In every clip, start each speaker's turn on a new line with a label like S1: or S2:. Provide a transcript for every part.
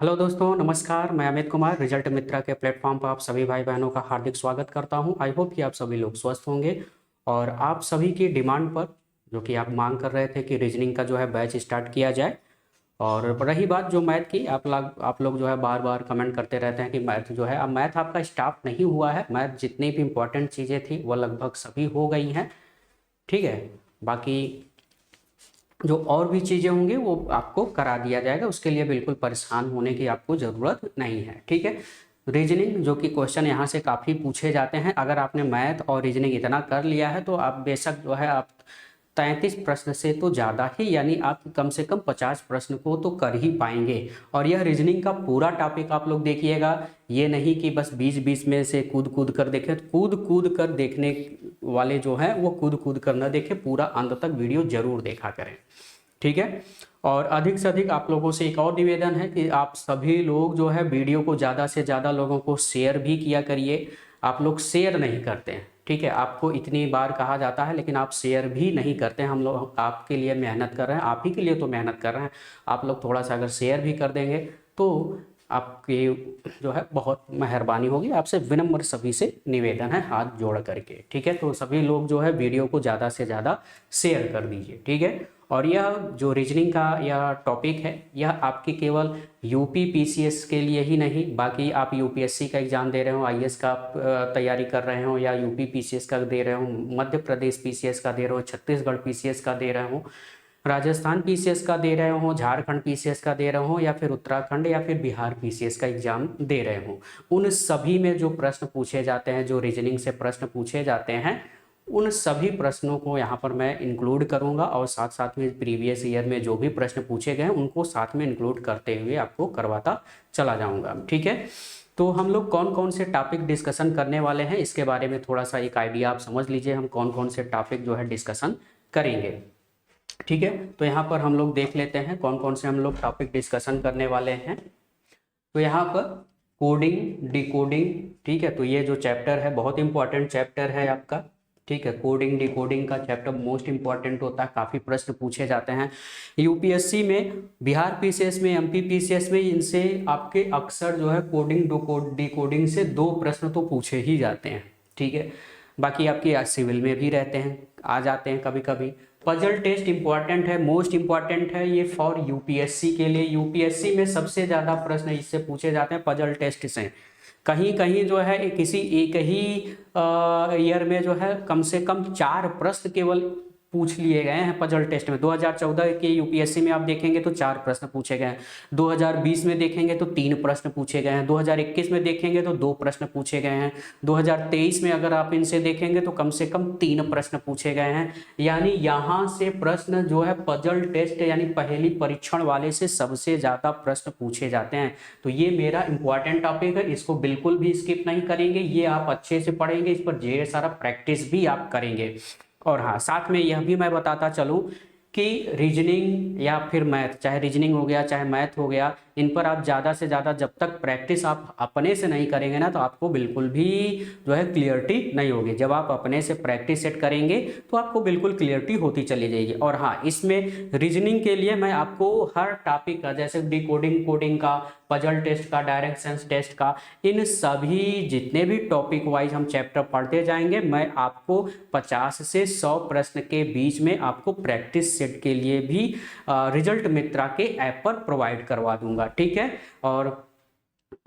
S1: Hello दोस्तों, नमस्कार। मैं अमित कुमार रिजल्ट मित्रा के प्लेटफॉर्म पर आप सभी भाई बहनों का हार्दिक स्वागत करता हूं। आई होप कि आप सभी लोग स्वस्थ होंगे और आप सभी की डिमांड पर जो कि आप मांग कर रहे थे कि रीजनिंग का जो है बैच स्टार्ट किया जाए। और रही बात जो मैथ की, आप लोग जो है बार बार कमेंट करते रहते हैं कि मैथ जो है, अब मैथ आपका स्टार्ट नहीं हुआ है। मैथ जितनी भी इंपॉर्टेंट चीज़ें थी वो लगभग सभी हो गई हैं। ठीक है। बाकी जो और भी चीज़ें होंगी वो आपको करा दिया जाएगा, उसके लिए बिल्कुल परेशान होने की आपको ज़रूरत नहीं है। ठीक है। रीजनिंग जो कि क्वेश्चन यहाँ से काफ़ी पूछे जाते हैं, अगर आपने मैथ और रीजनिंग इतना कर लिया है तो आप बेशक जो है आप 33 प्रश्न से तो ज़्यादा ही, यानी आप कम से कम 50 प्रश्न को तो कर ही पाएंगे। और यह रीजनिंग का पूरा टॉपिक आप लोग देखिएगा, ये नहीं कि बस बीच बीच में से कूद कूद कर देखें। कूद कूद कर देखने वाले जो हैं वो कूद कूद कर न देखें, पूरा अंत तक वीडियो जरूर देखा करें। ठीक है। और अधिक से अधिक आप लोगों से एक और निवेदन है कि आप सभी लोग जो है वीडियो को ज़्यादा से ज़्यादा लोगों को शेयर भी किया करिए। आप लोग शेयर नहीं करते हैं। ठीक है। आपको इतनी बार कहा जाता है लेकिन आप शेयर भी नहीं करते हैं। हम लोग आपके लिए मेहनत कर रहे हैं, आप ही के लिए तो मेहनत कर रहे हैं। आप लोग थोड़ा सा अगर शेयर भी कर देंगे तो आपकी जो है बहुत मेहरबानी होगी। आपसे विनम्र सभी से निवेदन है, हाथ जोड़ करके। ठीक है। तो सभी लोग जो है वीडियो को ज़्यादा से ज़्यादा शेयर कर दीजिए। ठीक है। और यह जो रीजनिंग का यह टॉपिक है, यह आपके केवल यूपी पीसीएस के लिए ही नहीं, बाकी आप यूपीएससी का एग्ज़ाम दे रहे हो, आईएएस का आप तैयारी कर रहे हो, या यूपी पीसीएस का दे रहे हो, मध्य प्रदेश पीसीएस का दे रहे हो, छत्तीसगढ़ पीसीएस का दे रहे हो, राजस्थान पीसीएस का दे रहे हो, झारखंड पीसीएस का दे रहे हो, या फिर उत्तराखंड या फिर बिहार पीसीएस का एग्जाम दे रहे हो, उन सभी में जो प्रश्न पूछे जाते हैं, जो रीजनिंग से प्रश्न पूछे जाते हैं, उन सभी प्रश्नों को यहाँ पर मैं इंक्लूड करूँगा। और साथ साथ में प्रीवियस ईयर में जो भी प्रश्न पूछे गए हैं उनको साथ में इंक्लूड करते हुए आपको करवाता चला जाऊँगा। ठीक है। तो हम लोग कौन कौन से टॉपिक डिस्कशन करने वाले हैं इसके बारे में थोड़ा सा एक आइडिया आप समझ लीजिए, हम कौन कौन से टॉपिक जो है डिस्कशन करेंगे। ठीक है। तो यहाँ पर हम लोग देख लेते हैं कौन कौन से हम लोग टॉपिक डिस्कशन करने वाले हैं। तो यहाँ पर कोडिंग डिकोडिंग। ठीक है। तो ये जो चैप्टर है बहुत इंपॉर्टेंट चैप्टर है आपका। ठीक है। कोडिंग डिकोडिंग का चैप्टर मोस्ट इंपॉर्टेंट होता है, काफ़ी प्रश्न पूछे जाते हैं यूपीएससी में, बिहार पीसीएस में, एमपी पीसीएस में। इनसे आपके अक्सर जो है कोडिंग डिकोडिंग से 2 प्रश्न तो पूछे ही जाते हैं। ठीक है। बाकी आपके सिविल में भी रहते हैं, आ जाते हैं कभी कभी। पजल टेस्ट इंपॉर्टेंट है, मोस्ट इंपॉर्टेंट है ये फॉर यूपीएससी के लिए। यूपीएससी में सबसे ज़्यादा प्रश्न इससे पूछे जाते हैं पजल टेस्ट से। कहीं कहीं जो है किसी एक ही ईयर में जो है कम से कम 4 प्रश्न केवल पूछ लिए गए हैं पजल टेस्ट में। 2014 के यूपीएससी में आप देखेंगे तो 4 प्रश्न पूछे गए हैं, 2020 में देखेंगे तो 3 प्रश्न पूछे गए हैं, 2021 में देखेंगे तो 2 प्रश्न पूछे गए हैं, 2023 में अगर आप इनसे देखेंगे तो कम से कम 3 प्रश्न पूछे गए हैं। यानी यहाँ से प्रश्न जो है पजल टेस्ट यानी पहेली परीक्षण वाले से सबसे ज़्यादा प्रश्न पूछे जाते हैं। तो ये मेरा इंपॉर्टेंट टॉपिक है, इसको बिल्कुल भी स्किप नहीं करेंगे, ये आप अच्छे से पढ़ेंगे, इस पर ढेर सारा प्रैक्टिस भी आप करेंगे। और हाँ, साथ में यह भी मैं बताता चलूँ कि रीजनिंग या फिर मैथ, चाहे रीजनिंग हो गया चाहे मैथ हो गया, इन पर आप ज़्यादा से ज़्यादा जब तक प्रैक्टिस आप अपने से नहीं करेंगे ना तो आपको बिल्कुल भी जो है क्लियरिटी नहीं होगी। जब आप अपने से प्रैक्टिस सेट करेंगे तो आपको बिल्कुल क्लियरिटी होती चली जाएगी। और हाँ, इसमें रीजनिंग के लिए मैं आपको हर टॉपिक का, जैसे डिकोडिंग कोडिंग का, पजल टेस्ट का, डायरेक्ट सेंस टेस्ट का, इन सभी जितने भी टॉपिक वाइज हम चैप्टर पढ़ते जाएंगे, मैं आपको 50 से 100 प्रश्न के बीच में आपको प्रैक्टिस सेट के लिए भी रिजल्ट मित्रा के ऐप पर प्रोवाइड करवा दूंगा। ठीक है। और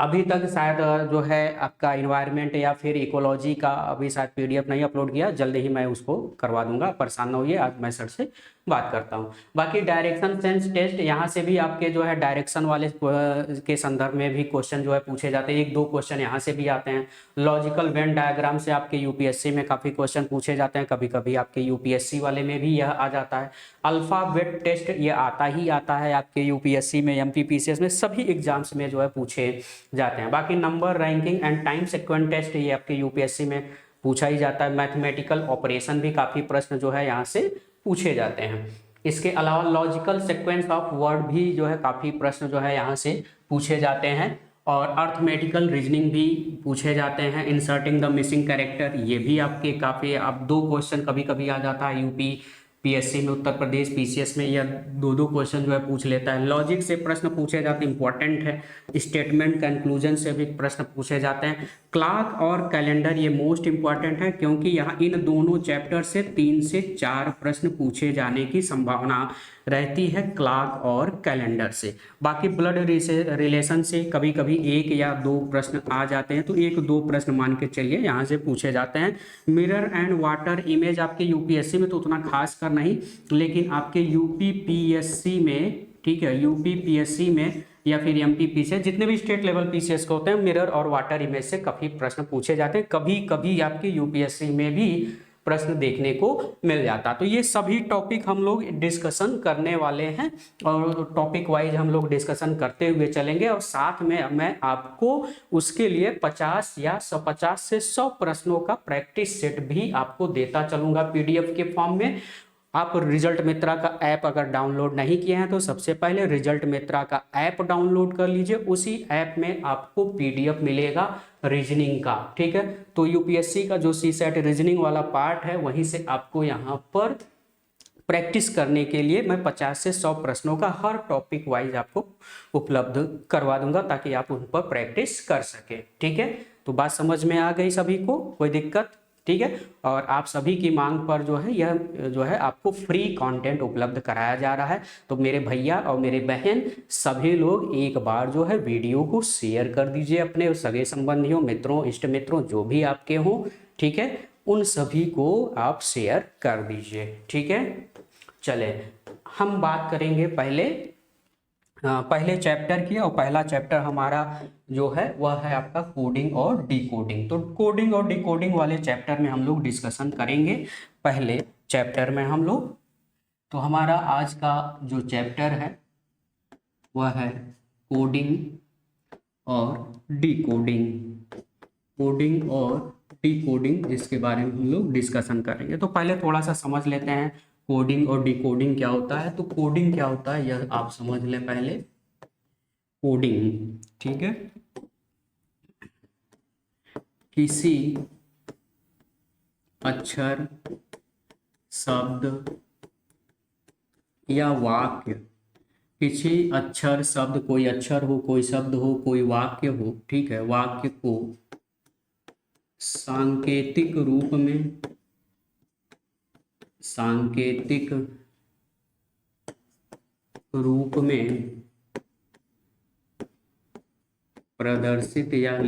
S1: अभी तक शायद जो है आपका इन्वायरमेंट या फिर इकोलॉजी का अभी शायद पीडीएफ नहीं अपलोड किया, जल्द ही मैं उसको करवा दूंगा, परेशान ना होइए। आज मैं सर से बात करता हूं। बाकी डायरेक्शन सेंस टेस्ट, यहाँ से भी आपके जो है डायरेक्शन वाले के संदर्भ में भी क्वेश्चन जो है पूछे जाते हैं, 1-2 क्वेश्चन यहाँ से भी आते हैं। लॉजिकल वेन डायग्राम से आपके यूपीएससी में काफ़ी क्वेश्चन पूछे जाते हैं, कभी कभी आपके यूपीएससी वाले में भी यह आ जाता है। अल्फ़ाबेट टेस्ट ये आता ही आता है आपके यूपीएससी में, एमपी पीसीएस में, सभी एग्जाम्स में जो है पूछे जाते हैं। बाकी number ranking and time sequence test ये आपके यूपीएससी में पूछा ही जाता है। मैथमेटिकल ऑपरेशन भी काफ़ी प्रश्न जो है यहाँ से पूछे जाते हैं। इसके अलावा लॉजिकल सीक्वेंस ऑफ वर्ड भी जो है काफ़ी प्रश्न जो है यहाँ से पूछे जाते हैं। और अर्थमेटिकल रीजनिंग भी पूछे जाते हैं। इंसर्टिंग द मिसिंग कैरेक्टर, ये भी आपके काफ़ी, अब 2 क्वेश्चन कभी कभी आ जाता है यूपी पीएससी में उत्तर प्रदेश, पीसीएस में यह दो दो क्वेश्चन जो है पूछ लेता है। लॉजिक से प्रश्न पूछे जाते हैं, इंपॉर्टेंट है। स्टेटमेंट कंक्लूजन से भी प्रश्न पूछे जाते हैं। क्लॉक और कैलेंडर ये मोस्ट इंपॉर्टेंट है, क्योंकि यहाँ इन दोनों चैप्टर से 3 से 4 प्रश्न पूछे जाने की संभावना रहती है, क्लॉक और कैलेंडर से। बाकी ब्लड रिलेशन से कभी कभी 1 या 2 प्रश्न आ जाते हैं, तो 1-2 प्रश्न मान के चलिए यहाँ से पूछे जाते हैं। मिरर एंड वाटर इमेज आपके यूपीएससी में तो उतना खास कर नहीं, लेकिन आपके यूपी पीएससी में, ठीक है, यूपी पीएससी में या फिर एमपी पीसीएस, जितने भी स्टेट लेवल पीसीएस के होते हैं, मिरर और वाटर इमेज से काफी प्रश्न पूछे जाते हैं। कभी कभी आपके यूपीएससी में भी प्रश्न देखने को मिल जाता। तो ये सभी टॉपिक हम लोग डिस्कशन करने वाले हैं, और टॉपिक वाइज हम लोग डिस्कशन करते हुए चलेंगे, और साथ में मैं आपको उसके लिए 50 से 100 प्रश्नों का प्रैक्टिस सेट भी आपको देता चलूंगा पीडीएफ के फॉर्म में। आप रिजल्ट मित्रा का ऐप अगर डाउनलोड नहीं किए हैं तो सबसे पहले रिजल्ट मित्रा का ऐप डाउनलोड कर लीजिए। उसी ऐप में आपको पीडीएफ मिलेगा रीजनिंग का, ठीक है। तो यूपीएससी का जो सीसेट रीजनिंग वाला पार्ट है, वहीं से आपको यहाँ पर प्रैक्टिस करने के लिए मैं 50 से 100 प्रश्नों का हर टॉपिक वाइज आपको उपलब्ध करवा दूंगा, ताकि आप उन पर प्रैक्टिस कर सके, ठीक है। तो बात समझ में आ गई सभी को, कोई दिक्कत, ठीक है। और आप सभी की मांग पर जो है यह जो है आपको फ्री कंटेंट उपलब्ध कराया जा रहा है। तो मेरे भैया और मेरे बहन सभी लोग एक बार जो है वीडियो को शेयर कर दीजिए अपने सगे संबंधियों, मित्रों, इष्ट मित्रों जो भी आपके हों, ठीक है, उन सभी को आप शेयर कर दीजिए, ठीक है। चले हम बात करेंगे पहले चैप्टर की, और पहला चैप्टर हमारा जो है वह है आपका कोडिंग और डिकोडिंग। तो कोडिंग और डिकोडिंग वाले चैप्टर में हम लोग डिस्कशन करेंगे पहले चैप्टर में हम लोग। तो हमारा आज का जो चैप्टर है वह है कोडिंग और डिकोडिंग, कोडिंग और डिकोडिंग, जिसके बारे में हम लोग डिस्कशन करेंगे। तो पहले थोड़ा सा समझ लेते हैं कोडिंग और डिकोडिंग क्या होता है। तो कोडिंग क्या होता है यह आप समझ लें पहले। कोडिंग, ठीक है, किसी अक्षर, शब्द या वाक्य, किसी अक्षर, शब्द, कोई अक्षर हो, कोई शब्द हो, कोई वाक्य हो, ठीक है, वाक्य को सांकेतिक रूप में प्रदर्शित या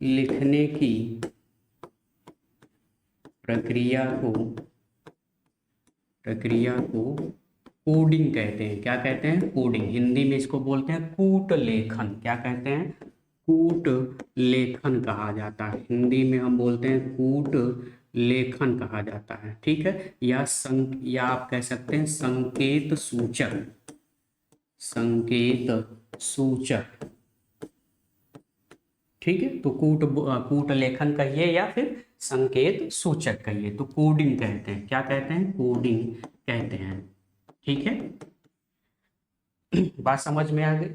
S1: लिखने की प्रक्रिया को कोडिंग कहते हैं। क्या कहते हैं? कोडिंग। हिंदी में इसको बोलते हैं कूट लेखन। क्या कहते हैं? कूट लेखन कहा जाता है। हिंदी में हम बोलते हैं कूट लेखन कहा जाता है, ठीक है। या आप कह सकते हैं संकेत सूचक, ठीक है। तो कूट लेखन कहिए या फिर संकेत सूचक कहिए, तो कोडिंग कहते हैं। क्या कहते हैं? कोडिंग कहते हैं, ठीक है। बात समझ में आ गई।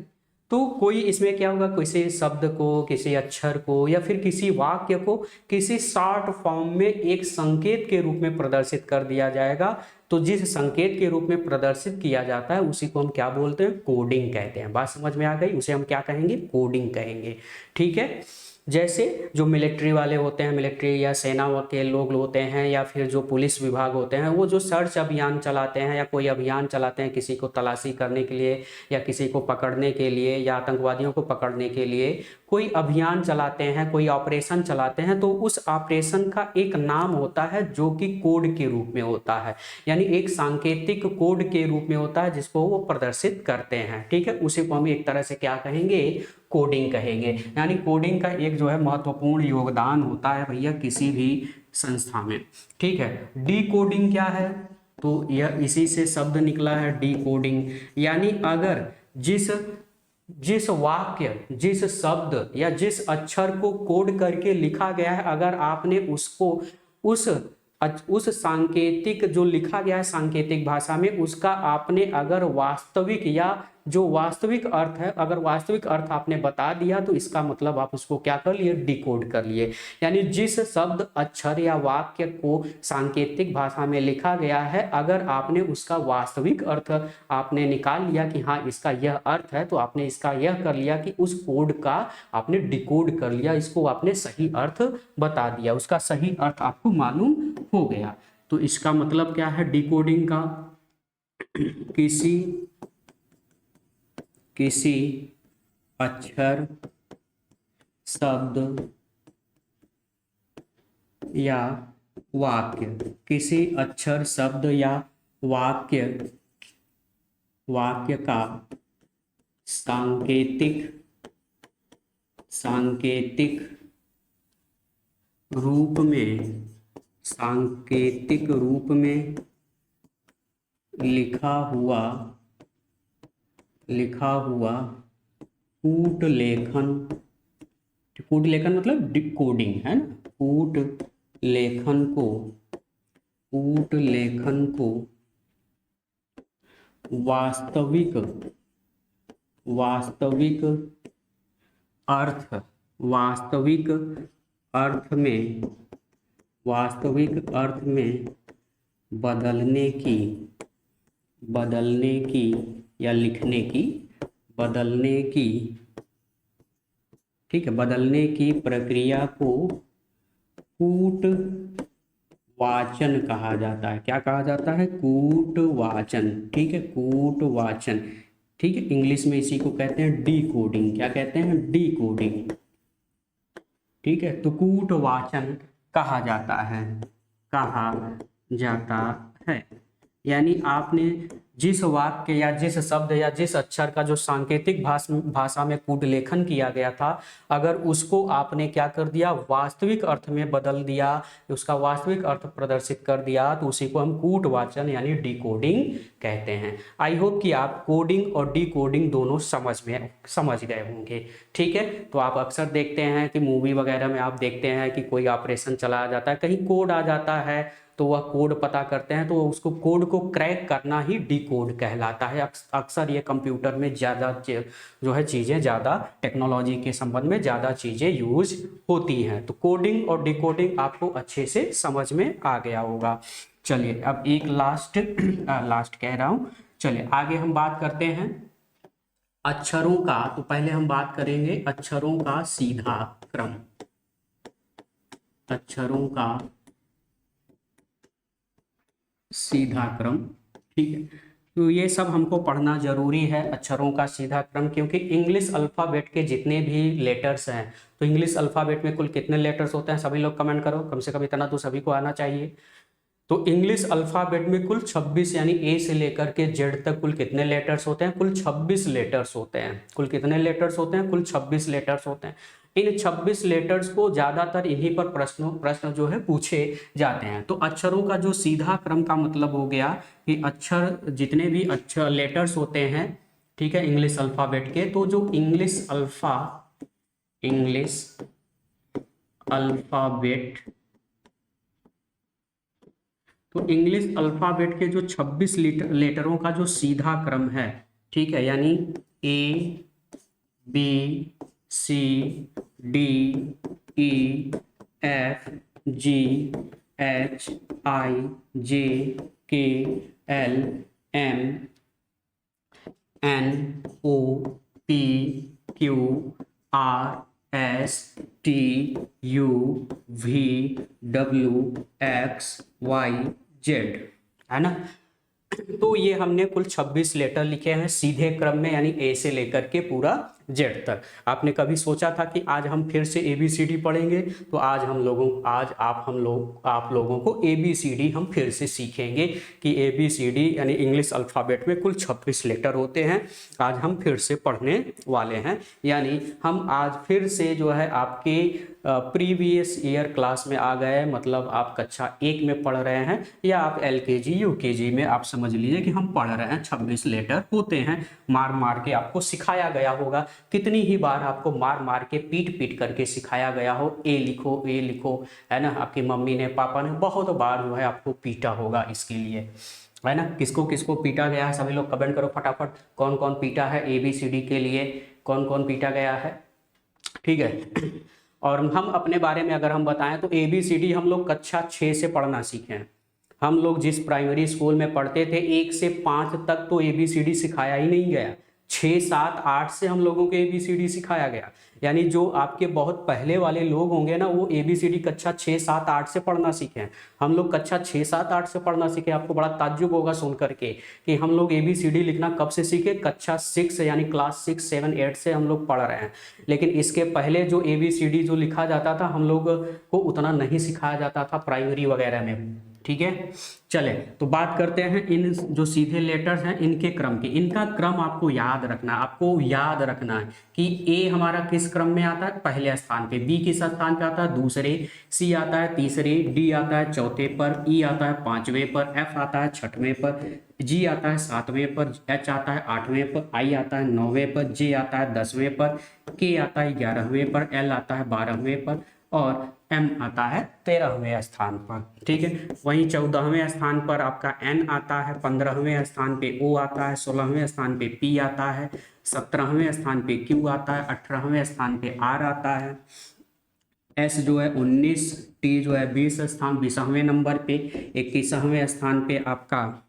S1: तो कोई इसमें क्या होगा, किसी शब्द को, किसी अक्षर को या फिर किसी वाक्य को किसी शॉर्ट फॉर्म में एक संकेत के रूप में प्रदर्शित कर दिया जाएगा। तो जिस संकेत के रूप में प्रदर्शित किया जाता है उसी को हम क्या बोलते हैं? कोडिंग कहते हैं। बात समझ में आ गई। उसे हम क्या कहेंगे? कोडिंग कहेंगे, ठीक है। जैसे जो मिलिट्री वाले होते हैं, मिलिट्री या सेना के लोग होते हैं, या फिर जो पुलिस विभाग होते हैं, वो जो सर्च अभियान चलाते हैं या कोई अभियान चलाते हैं किसी को तलाशी करने के लिए या किसी को पकड़ने के लिए या आतंकवादियों को पकड़ने के लिए कोई अभियान चलाते हैं, कोई ऑपरेशन चलाते हैं, तो उस ऑपरेशन का एक नाम होता है जो कि कोड के रूप में होता है, यानी एक सांकेतिक कोड के रूप में होता है जिसको वो प्रदर्शित करते हैं, ठीक है। उसी को हम एक तरह से क्या कहेंगे? कोडिंग कहेंगे। यानी कोडिंग का एक जो है महत्वपूर्ण योगदान होता है भैया किसी भी संस्था में, ठीक है। डिकोडिंग क्या है? तो यह इसी से शब्द निकला है, डिकोडिंग। यानी अगर जिस वाक्य, जिस शब्द या जिस अक्षर को कोड करके लिखा गया है, अगर आपने उसको उस सांकेतिक जो लिखा गया है सांकेतिक भाषा में, उसका आपने अगर वास्तविक या जो वास्तविक अर्थ है, अगर वास्तविक अर्थ आपने बता दिया तो इसका मतलब आप उसको क्या कर लिए, डिकोड कर लिए। यानी जिस शब्द, अक्षर या वाक्य को सांकेतिक भाषा में लिखा गया है, अगर आपने उसका वास्तविक अर्थ आपने निकाल लिया कि हाँ इसका यह अर्थ है, तो आपने इसका यह कर लिया कि उस कोड का आपने डिकोड कर लिया, इसको आपने सही अर्थ बता दिया, उसका सही अर्थ आपको मालूम हो गया। तो इसका मतलब क्या है डिकोडिंग का, किसी अक्षर, शब्द या वाक्य, किसी अक्षर, शब्द या वाक्य का सांकेतिक रूप में लिखा हुआ कूट लेखन मतलब डिकोडिंग है ना, कूट लेखन को वास्तविक अर्थ में बदलने की या लिखने की, ठीक है, बदलने की प्रक्रिया को कूट वाचन कहा जाता है। क्या कहा जाता है, कूट वाचन, ठीक है, कूट वाचन, ठीक है। इंग्लिश में इसी को कहते हैं डिकोडिंग। क्या कहते हैं, डिकोडिंग, ठीक है। तो कूट वाचन कहा जाता है। यानी आपने जिस वाक्य या जिस शब्द या जिस अक्षर का जो सांकेतिक भाषा में कूट लेखन किया गया था, अगर उसको आपने क्या कर दिया, वास्तविक अर्थ में बदल दिया, उसका वास्तविक अर्थ प्रदर्शित कर दिया, तो उसी को हम कूट वाचन यानी डिकोडिंग कहते हैं। आई होप कि आप कोडिंग और डिकोडिंग दोनों समझ गए होंगे, ठीक है। तो आप अक्सर देखते हैं कि मूवी वगैरह में आप देखते हैं कि कोई ऑपरेशन चलाया जाता है, कहीं कोड आ जाता है, तो वह कोड पता करते हैं, तो उसको कोड को क्रैक करना ही डिकोड कहलाता है। अक्सर ये कंप्यूटर में ज़्यादा जो है चीज़ें, ज़्यादा टेक्नोलॉजी के संबंध में ज़्यादा चीज़ें यूज होती हैं। तो कोडिंग और डिकोडिंग आपको अच्छे से समझ में आ गया होगा। चलिए अब एक लास्ट कह रहा हूँ, चलिए आगे हम बात करते हैं अक्षरों का। तो पहले हम बात करेंगे अक्षरों का सीधा क्रम, अक्षरों का सीधा क्रम, ठीक है। तो ये सब हमको पढ़ना जरूरी है, अक्षरों का सीधा क्रम, क्योंकि इंग्लिश अल्फ़ाबेट के जितने भी लेटर्स हैं, तो इंग्लिश अल्फ़ाबेट में कुल कितने लेटर्स होते हैं, सभी लोग कमेंट करो, कम से कम इतना तो सभी को आना चाहिए। तो इंग्लिश अल्फ़ाबेट में कुल 26 यानी ए से लेकर के जेड तक कुल कितने लेटर्स होते हैं, कुल 26 लेटर्स होते हैं। कुल कितने लेटर्स होते हैं, कुल 26 लेटर्स होते हैं। इन 26 लेटर्स को ज़्यादातर इन्हीं पर प्रश्न जो है पूछे जाते हैं। तो अक्षरों का जो सीधा क्रम का मतलब हो गया कि अक्षर, जितने भी अक्षर लेटर्स होते हैं, ठीक है, इंग्लिश अल्फ़ाबेट के, तो जो इंग्लिश अल्फ़ाबेट, तो इंग्लिश अल्फ़ाबेट के जो 26 लेटरों का जो सीधा क्रम है, ठीक है, यानी A B C D E F G H I J K L M N O P Q R S T U V W X Y Z, है ना। तो ये हमने कुल 26 लेटर लिखे हैं सीधे क्रम में, यानी ए से लेकर के पूरा जेड तक। आपने कभी सोचा था कि आज हम फिर से ABCD पढ़ेंगे? तो आज आप लोगों को ABCD हम फिर से सीखेंगे कि ABCD यानी इंग्लिश अल्फ़ाबेट में कुल 26 लेटर होते हैं। आज हम फिर से पढ़ने वाले हैं, यानी हम आज फिर से जो है आपके प्रीवियस ईयर क्लास में आ गए, मतलब आप कक्षा 1 में पढ़ रहे हैं, या आप LKG UKG में आप समझ लीजिए कि हम पढ़ रहे हैं। 26 लेटर होते हैं, मार मार के आपको सिखाया गया होगा। कितनी ही बार आपको मार मार के पीट करके सिखाया गया हो, ए लिखो, है ना। आपकी मम्मी ने, पापा ने बहुत बार जो है आपको पीटा होगा इसके लिए। है ना। किसको किसको पीटा गया है, सभी लोग कमेंट करो फटाफट, कौन कौन पीटा है ABCD के लिए, कौन कौन पीटा गया है, ठीक है। और हम अपने बारे में अगर हम बताएं तो ABCD हम लोग कक्षा 6 से पढ़ना सीखे हैं। हम लोग जिस प्राइमरी स्कूल में पढ़ते थे 1 से 5 तक तो ABCD सिखाया ही नहीं गया, 6, 7, 8 से हम लोगों को ABCD सिखाया गया। यानी जो आपके बहुत पहले वाले लोग होंगे ना, वो ABCD कक्षा 6, 7, 8 से पढ़ना सीखे हैं। हम लोग कक्षा 6, 7, 8 से पढ़ना सीखे। आपको बड़ा ताज्जुब होगा सुन करके कि हम लोग ABCD लिखना कब से सीखे, कक्षा 6 यानी क्लास 6, 7, 8 से हम लोग पढ़ रहे हैं। लेकिन इसके पहले जो ABCD जो लिखा जाता था हम लोग को उतना नहीं सिखाया जाता था प्राइमरी वगैरह में, ठीक है। चले तो बात करते हैं इन जो सीधे लेटर्स हैं इनके क्रम की। इनका क्रम आपको याद रखना है, आपको याद रखना है कि A हमारा किस क्रम में आता है, पहले स्थान पे, B किस स्थान पे आता है, दूसरे, C आता है तीसरे, D आता है चौथे पर, E आता है 5वें पर, F आता है 6वें पर, G आता है 7वें पर, H आता है 8वें पर, I आता है 9वें पर, J आता है 10वें पर, K आता है 11वें पर, L आता है 12वें पर और M आता है 13वें स्थान पर, ठीक है। वहीं 14वें स्थान पर आपका N आता है, 15वें स्थान पे O आता है, 16वें स्थान पे P आता है, 17वें स्थान पे Q आता है, 18वें स्थान पे R आता है, S जो है 19, T जो है 20वें नंबर पे, 21वें स्थान पे आपका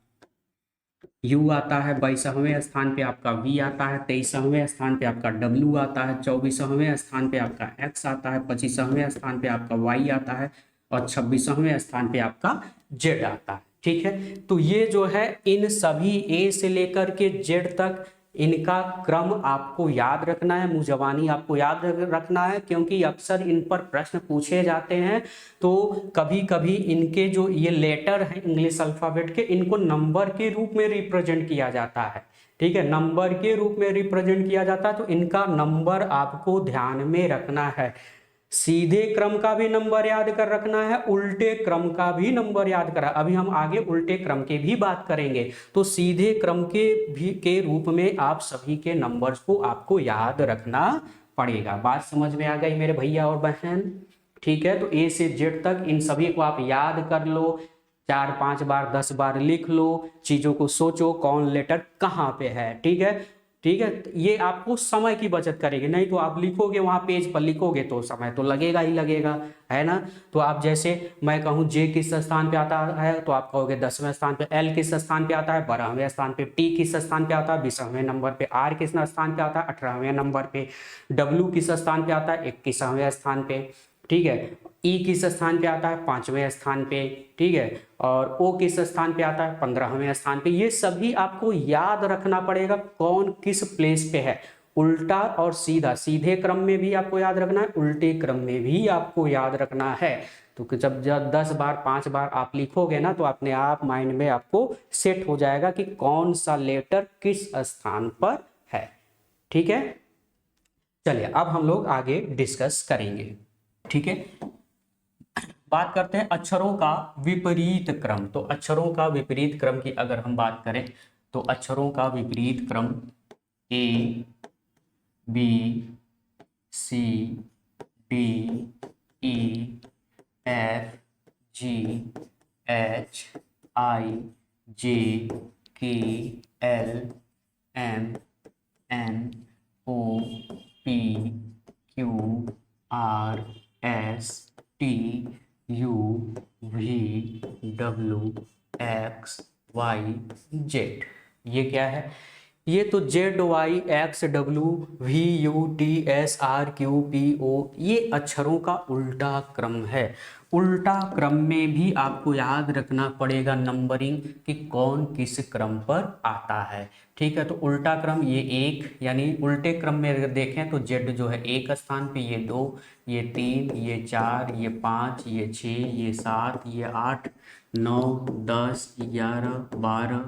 S1: U आता है, 22वें स्थान पे आपका V आता है, 23वें स्थान पे आपका W आता है, 24वें स्थान पे आपका X आता है, 25वें स्थान पे आपका Y आता है और 26वें स्थान पे आपका Z आता है, ठीक है। तो ये जो है इन सभी A से लेकर के Z तक इनका क्रम आपको याद रखना है, मुंहजबानी आपको याद रखना है, क्योंकि अक्सर इन पर प्रश्न पूछे जाते हैं। तो कभी कभी इनके जो ये लेटर हैं इंग्लिश अल्फाबेट के, इनको नंबर के रूप में रिप्रेजेंट किया जाता है, ठीक है, नंबर के रूप में रिप्रेजेंट किया जाता है। तो इनका नंबर आपको ध्यान में रखना है। सीधे क्रम का भी नंबर याद कर रखना है, उल्टे क्रम का भी नंबर याद करा। अभी हम आगे उल्टे क्रम की भी बात करेंगे। तो सीधे क्रम के रूप में आप सभी के नंबर्स को आपको याद रखना पड़ेगा। बात समझ में आ गई मेरे भैया और बहन, ठीक है। तो A से Z तक इन सभी को आप याद कर लो, 4, 5 बार 10 बार लिख लो, चीजों को सोचो कौन लेटर कहाँ पे है, ठीक है, ठीक है। ये आपको समय की बचत करेगी, नहीं तो आप लिखोगे वहां पेज पर लिखोगे तो समय तो लगेगा ही लगेगा, है ना। तो आप जैसे मैं कहूँ J किस स्थान पे आता है तो आप कहोगे 10वें स्थान पे, L किस स्थान पे आता है 12वें स्थान पे, T किस स्थान पे आता है 20वें नंबर पे, R किस स्थान पे आता है 18वें नंबर पे, W किस स्थान पे आता है 21वें स्थान पे, ठीक है। E किस स्थान पे आता है 5वें स्थान पे, ठीक है। और O किस स्थान पे आता है 15वें स्थान पे। ये सभी आपको याद रखना पड़ेगा कौन किस प्लेस पे है। उल्टा और सीधा, सीधे क्रम में भी आपको याद रखना है, उल्टे क्रम में भी आपको याद रखना है। तो जब 10 बार 5 बार आप लिखोगे ना तो अपने आप माइंड में आपको सेट हो जाएगा कि कौन सा लेटर किस स्थान पर है, ठीक है। चलिए अब हम लोग आगे डिस्कस करेंगे, ठीक है। बात करते हैं अक्षरों का विपरीत क्रम। तो अक्षरों का विपरीत क्रम की अगर हम बात करें तो अक्षरों का विपरीत क्रम A B C D E F G H I J K L M N O P Q R S T U V W X Y Z। ये क्या है, ये तो Z Y X W V U T S R Q P O ये अक्षरों का उल्टा क्रम है। उल्टा क्रम में भी आपको याद रखना पड़ेगा नंबरिंग कि कौन किस क्रम पर आता है, ठीक है। तो उल्टा क्रम ये 1, यानी उल्टे क्रम में अगर देखें तो Z जो है 1 स्थान पे, ये 2, ये 3, ये 4, ये 5, ये 6, ये 7, ये 8, 9, 10, 11, 12,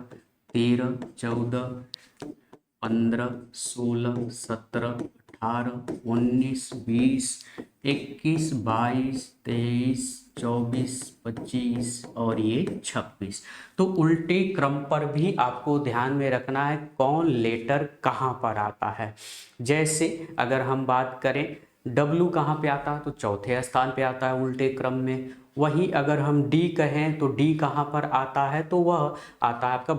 S1: 13, 14, 15, 16, 17, 18, 19, 20, 21, 22, 23, 24, 25 और ये 26। तो उल्टे क्रम पर भी आपको ध्यान में रखना है कौन लेटर कहाँ पर आता है। जैसे अगर हम बात करें W कहाँ पे आता है तो चौथे स्थान पे आता है उल्टे क्रम में। वहीं अगर हम डी कहें तो डी कहाँ पर आता है, तो वह आता है आपका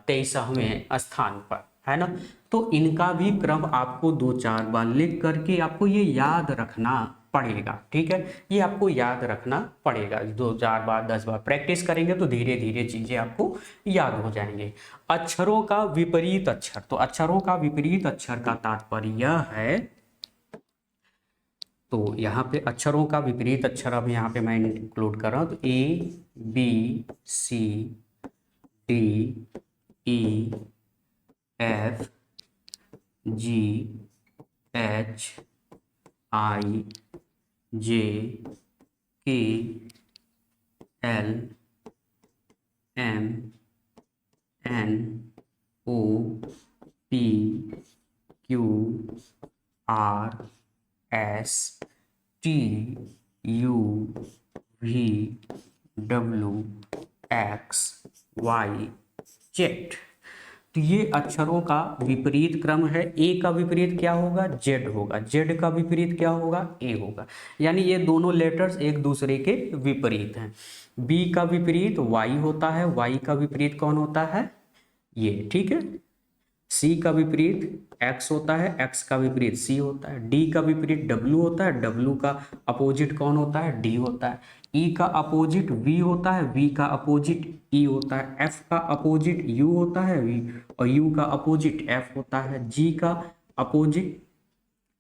S1: 23वें स्थान पर, है ना। तो इनका भी क्रम आपको 2-4 बार लिख करके आपको ये याद रखना पड़ेगा, ठीक है। ये आपको याद रखना पड़ेगा, 2-4 बार 10 बार प्रैक्टिस करेंगे तो धीरे धीरे चीजें आपको याद हो जाएंगे। अक्षरों का विपरीत अक्षर, तो अक्षरों का विपरीत अक्षर का तात्पर्य यह है, तो यहाँ पे अक्षरों का विपरीत अक्षर अब यहाँ पे मैं इंक्लूड कर रहा हूँ, तो ABCDEFGHIJ, तो ये अक्षरों का विपरीत क्रम है। ए का विपरीत क्या होगा, जेड होगा, जेड का विपरीत क्या होगा, ए होगा, यानी ये दोनों लेटर्स एक दूसरे के विपरीत हैं। बी का विपरीत वाई होता है, वाई का विपरीत कौन होता है, ये, ठीक है। सी का विपरीत एक्स होता है, एक्स का विपरीत सी होता है। डी का विपरीत डब्ल्यू होता है, डब्ल्यू का अपोजिट कौन होता है, डी होता है। ई का अपोजिट वी होता है, वी का अपोजिट ई होता है। एफ का अपोजिट यू होता है, वी, और यू का अपोजिट एफ होता है। जी का अपोजिट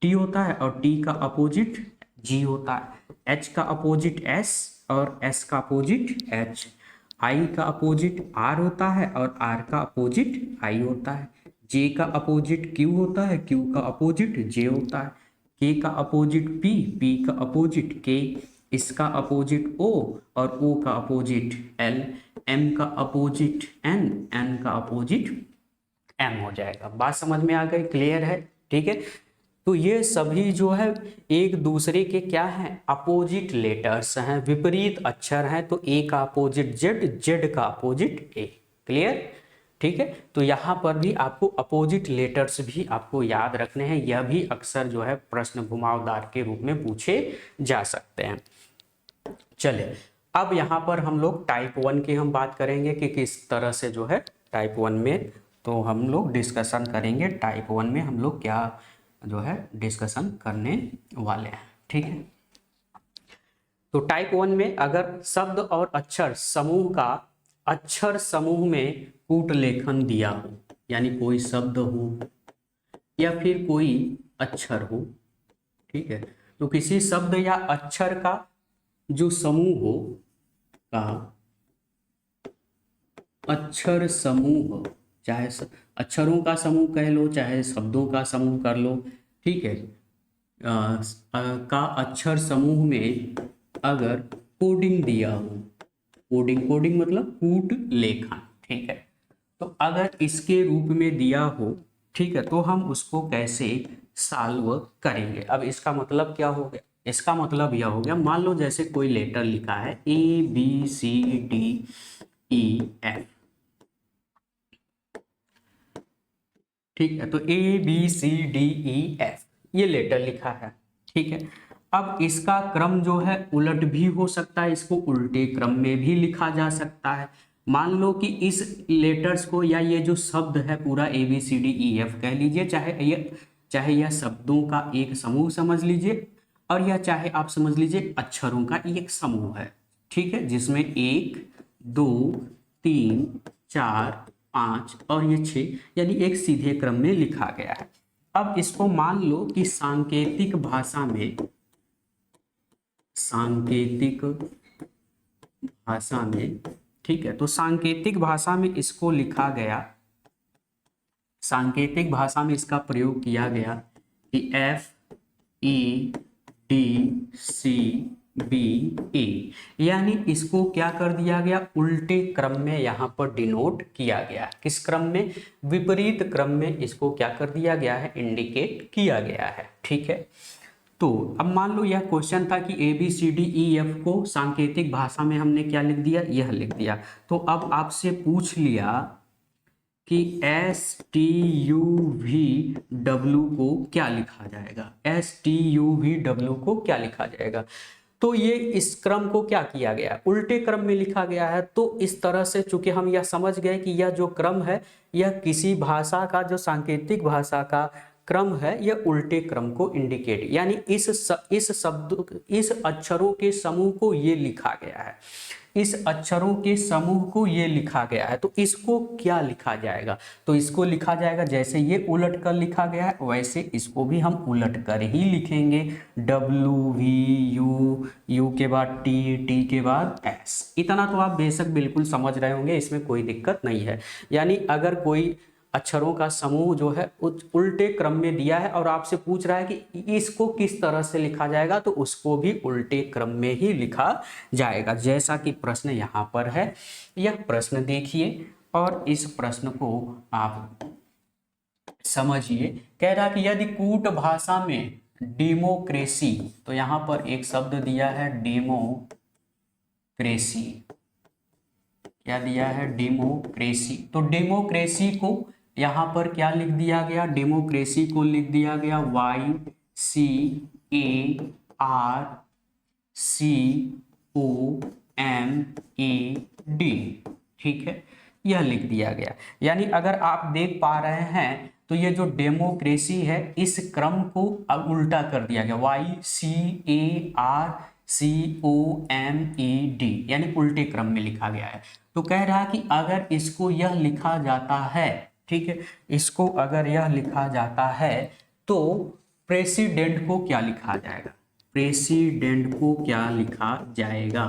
S1: टी होता है और टी का अपोजिट जी होता है। एच का अपोजिट एस और एस का अपोजिट एच। आई का अपोजिट आर होता है और आर का अपोजिट आई होता है। जे का अपोजिट क्यू होता है, क्यू का अपोजिट जे होता है। के का अपोजिट पी, पी का अपोजिट के, इसका अपोजिट ओ और ओ का अपोजिट एल। एम का अपोजिट एन, एन का अपोजिट एम हो जाएगा। बात समझ में आ गई, क्लियर है, ठीक है। तो ये सभी जो है एक दूसरे के क्या हैं, अपोजिट लेटर्स हैं, विपरीत अक्षर हैं। तो ए का अपोजिट जेड, जेड का अपोजिट ए, क्लियर, ठीक है। तो यहाँ पर भी आपको अपोजिट लेटर्स भी आपको याद रखने हैं, यह भी अक्सर जो है प्रश्न घुमावदार के रूप में पूछे जा सकते हैं। चलिए अब यहाँ पर हम लोग टाइप 1 की हम बात करेंगे कि किस तरह से जो है टाइप 1 में, तो हम लोग डिस्कशन करेंगे टाइप 1 में हम लोग क्या जो है डिस्कशन करने वाले हैं, ठीक है। तो टाइप 1 में अगर शब्द और अक्षर समूह का अक्षर समूह में कूट लेखन दिया हो, यानी कोई शब्द हो या फिर कोई अक्षर हो, ठीक है। तो किसी शब्द या अक्षर का जो समूह हो का अक्षर समूह, चाहे अक्षरों का समूह कह लो चाहे शब्दों का समूह कर लो, ठीक है, का अक्षर समूह में अगर कोडिंग दिया हो, कोडिंग, कोडिंग मतलब कूट लेखन, ठीक है। तो अगर इसके रूप में दिया हो, ठीक है, तो हम उसको कैसे सॉल्व करेंगे। अब इसका मतलब क्या हो गया, इसका मतलब यह हो गया, मान लो जैसे कोई लेटर लिखा है ABCDEF, ठीक है। तो ABCDEF ये लेटर लिखा है, ठीक है। अब इसका क्रम जो है उलट भी हो सकता है, इसको उल्टे क्रम में भी लिखा जा सकता है। मान लो कि इस लेटर्स को या ये जो शब्द है पूरा ABCDEF कह लीजिए, चाहे यह शब्दों का एक समूह समझ लीजिए, और या चाहे आप समझ लीजिए अक्षरों का एक समूह है, ठीक है, जिसमें 1 2 3 4 5 और ये 6, यानी एक सीधे क्रम में लिखा गया है। अब इसको मान लो कि सांकेतिक भाषा में, सांकेतिक भाषा में, ठीक है, तो सांकेतिक भाषा में इसको लिखा गया, सांकेतिक भाषा में इसका प्रयोग किया गया कि FEDCBE, यानी इसको क्या कर दिया गया, उल्टे क्रम में यहाँ पर डिनोट किया गया। किस क्रम में, विपरीत क्रम में इसको क्या कर दिया गया है, इंडिकेट किया गया है, ठीक है। तो अब मान लो यह क्वेश्चन था कि ABCDEF को सांकेतिक भाषा में हमने क्या लिख दिया, यह लिख दिया। तो अब आपसे पूछ लिया कि STUVW को क्या लिखा जाएगा, STUVW को क्या लिखा जाएगा। तो ये इस क्रम को क्या किया गया, उल्टे क्रम में लिखा गया है। तो इस तरह से चूंकि हम यह समझ गए कि यह जो क्रम है यह किसी भाषा का, जो सांकेतिक भाषा का क्रम है, यह उल्टे क्रम को इंडिकेट, यानी इस अक्षरों के समूह को ये लिखा गया है, इस अक्षरों के समूह को ये लिखा गया है। तो इसको क्या लिखा जाएगा, तो इसको लिखा जाएगा जैसे ये उलट कर लिखा गया है वैसे इसको भी हम उलट कर ही लिखेंगे। WVU, U के बाद T, T के बाद S। इतना तो आप बेशक बिल्कुल समझ रहे होंगे, इसमें कोई दिक्कत नहीं है। यानी अगर कोई अक्षरों का समूह जो है उल्टे क्रम में दिया है और आपसे पूछ रहा है कि इसको किस तरह से लिखा जाएगा, तो उसको भी उल्टे क्रम में ही लिखा जाएगा, जैसा कि प्रश्न यहाँ पर है। यह प्रश्न देखिए और इस प्रश्न को आप समझिए। कह रहा कि यदि कूट भाषा में डेमोक्रेसी, तो यहाँ पर एक शब्द दिया है डेमोक्रेसी, क्या दिया है, डेमोक्रेसी। तो डेमोक्रेसी को यहाँ पर क्या लिख दिया गया, डेमोक्रेसी को लिख दिया गया YCARCOMAD, ठीक है, यह लिख दिया गया। यानी अगर आप देख पा रहे हैं तो ये जो डेमोक्रेसी है इस क्रम को अब उल्टा कर दिया गया, YCARCOMAD, यानी उल्टे क्रम में लिखा गया है। तो कह रहा है कि अगर इसको यह लिखा जाता है, ठीक है, इसको अगर यह लिखा जाता है तो प्रेसिडेंट को क्या लिखा जाएगा, प्रेसिडेंट को क्या लिखा जाएगा,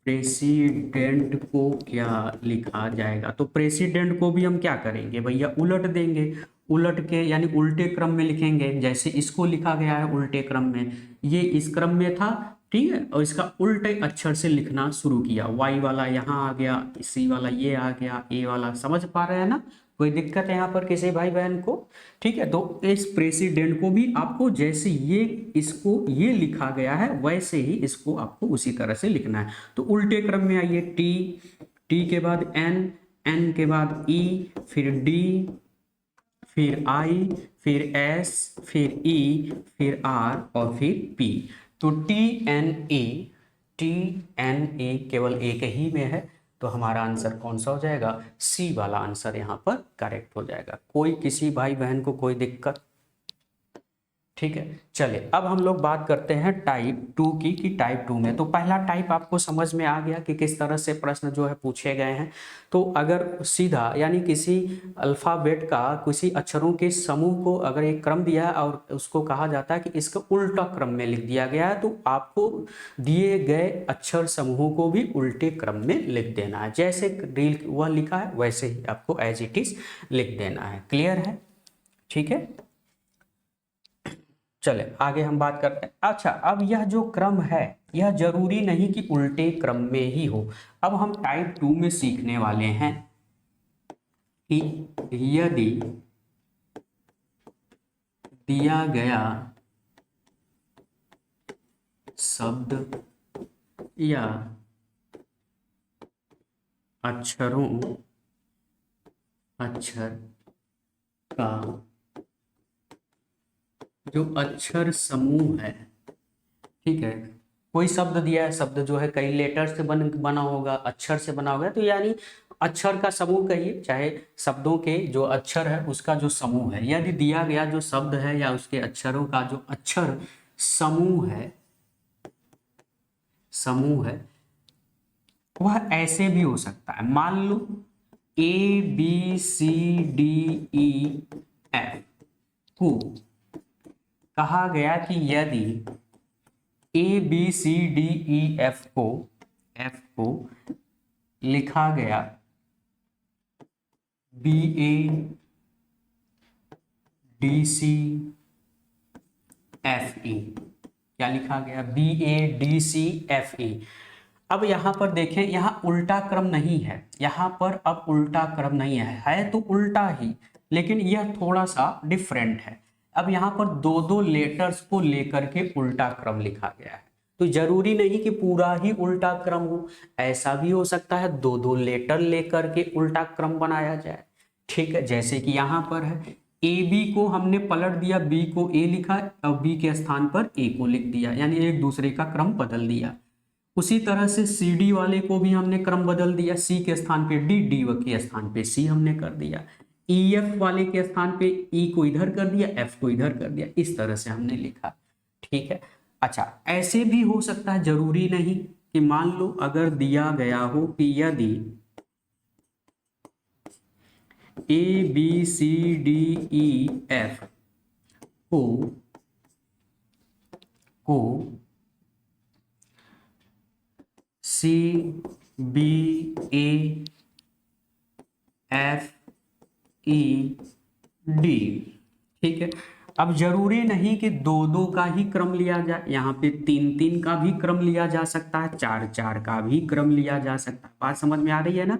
S1: प्रेसिडेंट को क्या लिखा जाएगा। तो प्रेसिडेंट को भी हम क्या करेंगे भैया, उलट देंगे, उलट के यानी उल्टे क्रम में लिखेंगे। जैसे इसको लिखा गया है उल्टे क्रम में, ये इस क्रम में था, ठीक है, और इसका उल्टे अक्षर से लिखना शुरू किया, Y वाला यहाँ आ गया, C वाला ये आ गया, A वाला, समझ पा रहे हैं ना, कोई दिक्कत है यहाँ पर किसी भाई बहन को, ठीक है। तो इस प्रेसिडेंट को भी आपको जैसे ये इसको ये लिखा गया है वैसे ही इसको आपको उसी तरह से लिखना है। तो उल्टे क्रम में आइए, T के बाद N, N के बाद E, फिर D, फिर I, फिर S, फिर E, फिर R और फिर P। तो TNA केवल एक ही में है, तो हमारा आंसर कौन सा हो जाएगा, C वाला आंसर यहाँ पर करेक्ट हो जाएगा। कोई किसी भाई बहन को कोई दिक्कत, ठीक है। चलिए अब हम लोग बात करते हैं टाइप 2 की, कि टाइप 2 में तो पहला टाइप आपको समझ में आ गया कि किस तरह से प्रश्न जो है पूछे गए हैं। तो अगर सीधा यानी किसी अल्फ़ाबेट का, किसी अक्षरों के समूह को अगर एक क्रम दिया है और उसको कहा जाता है कि इसका उल्टा क्रम में लिख दिया गया है, तो आपको दिए गए अक्षर समूहों को भी उल्टे क्रम में लिख देना है। जैसे रील वह लिखा है वैसे ही आपको एज इट इज लिख देना है। क्लियर है, ठीक है। चले आगे हम बात करते हैं। अच्छा, अब यह जो क्रम है यह जरूरी नहीं कि उल्टे क्रम में ही हो। अब हम टाइप 2 में सीखने वाले हैं कि यदि दिया गया शब्द या अक्षर का जो अक्षर समूह है, ठीक है, कोई शब्द दिया है, शब्द जो है कई लेटर से बना होगा, अक्षर से बना होगा, तो यानी अक्षर का समूह कहिए, चाहे शब्दों के जो अक्षर है उसका जो समूह है। यदि दिया गया जो शब्द है या उसके अक्षरों का जो अक्षर समूह है वह ऐसे भी हो सकता है। मान लो ABCDEF को कहा गया कि यदि ABCDEF को लिखा गया BADCFE, क्या लिखा गया, BADCFE। अब यहां पर देखें, यहां उल्टा क्रम नहीं है, यहां पर अब उल्टा क्रम नहीं है तो उल्टा ही, लेकिन यह थोड़ा सा डिफरेंट है। अब यहाँ पर दो दो लेटर्स को लेकर के उल्टा क्रम लिखा गया है, तो जरूरी नहीं कि पूरा ही उल्टा क्रम हो, ऐसा भी हो सकता है दो दो लेटर लेकर के उल्टा क्रम बनाया जाए, ठीक है। जैसे कि यहाँ पर है ए बी को हमने पलट दिया, बी को ए लिखा और बी के स्थान पर ए को लिख दिया, यानी एक दूसरे का क्रम बदल दिया। उसी तरह से सी डी वाले को भी हमने क्रम बदल दिया, सी के स्थान पे डी, डी के स्थान पे सी हमने कर दिया। ई एफ वाले के स्थान पे ई को इधर कर दिया, एफ को इधर कर दिया, इस तरह से हमने लिखा। ठीक है। अच्छा, ऐसे भी हो सकता है, जरूरी नहीं कि मान लो अगर दिया गया हो कि यदि A B C D E F को C B A F E D, ठीक है। अब जरूरी नहीं कि दो दो का ही क्रम लिया जाए, यहाँ पे तीन तीन का भी क्रम लिया जा सकता है, चार चार का भी क्रम लिया जा सकता है। बात समझ में आ रही है ना?